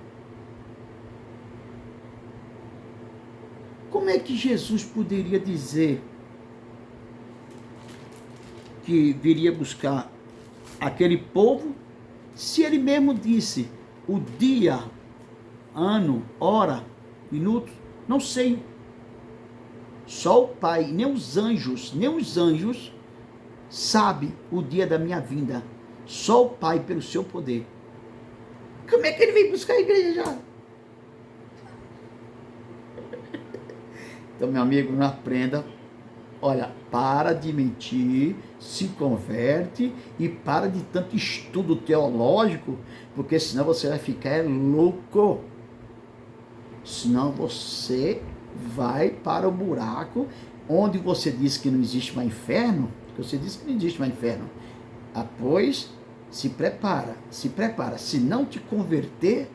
Como é que Jesus poderia dizer que viria buscar aquele povo, se ele mesmo disse o dia, ano, hora, minuto, não sei. Só o Pai, nem os anjos sabe o dia da minha vinda. Só o Pai pelo seu poder. Como é que ele veio buscar a igreja já? Então, meu amigo, não aprenda. Olha, para de mentir, se converte e para de tanto estudo teológico, porque senão você vai ficar louco. Senão você vai para o buraco onde você diz que não existe mais inferno, você diz que não existe mais inferno. Pois se prepara. Se não te converter,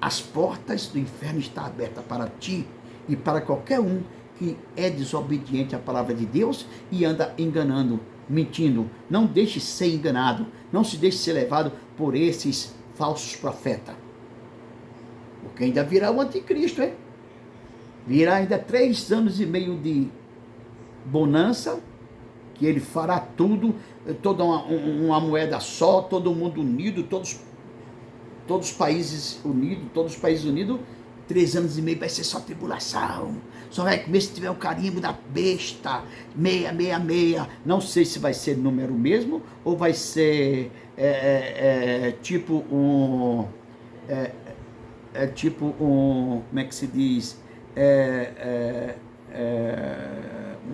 as portas do inferno estão abertas para ti e para qualquer um que é desobediente à palavra de Deus e anda enganando, mentindo. Não deixe ser enganado, não se deixe ser levado por esses falsos profetas. Porque ainda virá o anticristo, hein? Virá ainda 3 anos e meio de bonança, que ele fará tudo, toda uma moeda só, todo mundo unido, todos os países unidos, 3 anos e meio vai ser só tribulação. Só vai comer se tiver o carimbo da besta, 666. Não sei se vai ser número mesmo, ou vai ser tipo um... como é que se diz?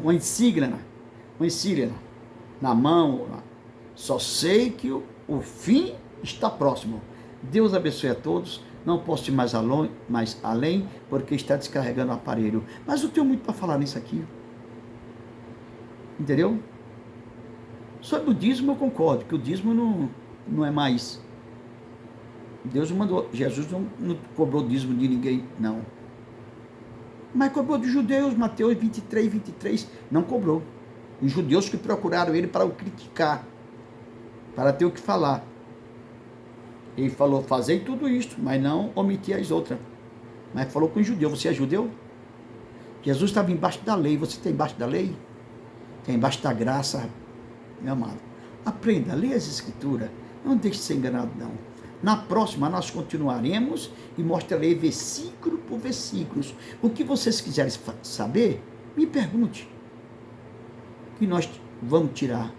Uma insígnia na mão. Só sei que o fim está próximo. Deus abençoe a todos. Não posso ir mais além, porque está descarregando o aparelho. Mas eu tenho muito para falar nisso aqui. Entendeu? Sobre o dízimo eu concordo, que o dízimo não é mais. Deus mandou, Jesus não cobrou dízimo de ninguém, não. Mas cobrou dos judeus, Mateus 23, não cobrou. Os judeus que procuraram ele para o criticar, para ter o que falar. Ele falou, fazei tudo isto, mas não omiti as outras. Mas falou com o judeu, você é judeu? Jesus estava embaixo da lei, você está embaixo da lei? Está embaixo da graça, meu amado. Aprenda, leia as escrituras, não deixe de ser enganado, não. Na próxima nós continuaremos e mostrarei versículo por versículo. O que vocês quiserem saber, me pergunte. Que nós vamos tirar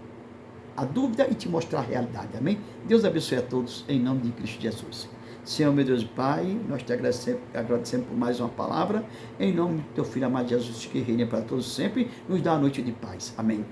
a dúvida e te mostrar a realidade, amém? Deus abençoe a todos, em nome de Cristo Jesus. Senhor, meu Deus e Pai, nós te agradecemos por mais uma palavra, em nome do teu Filho amado Jesus, que reina para todos sempre, nos dá a noite de paz, amém.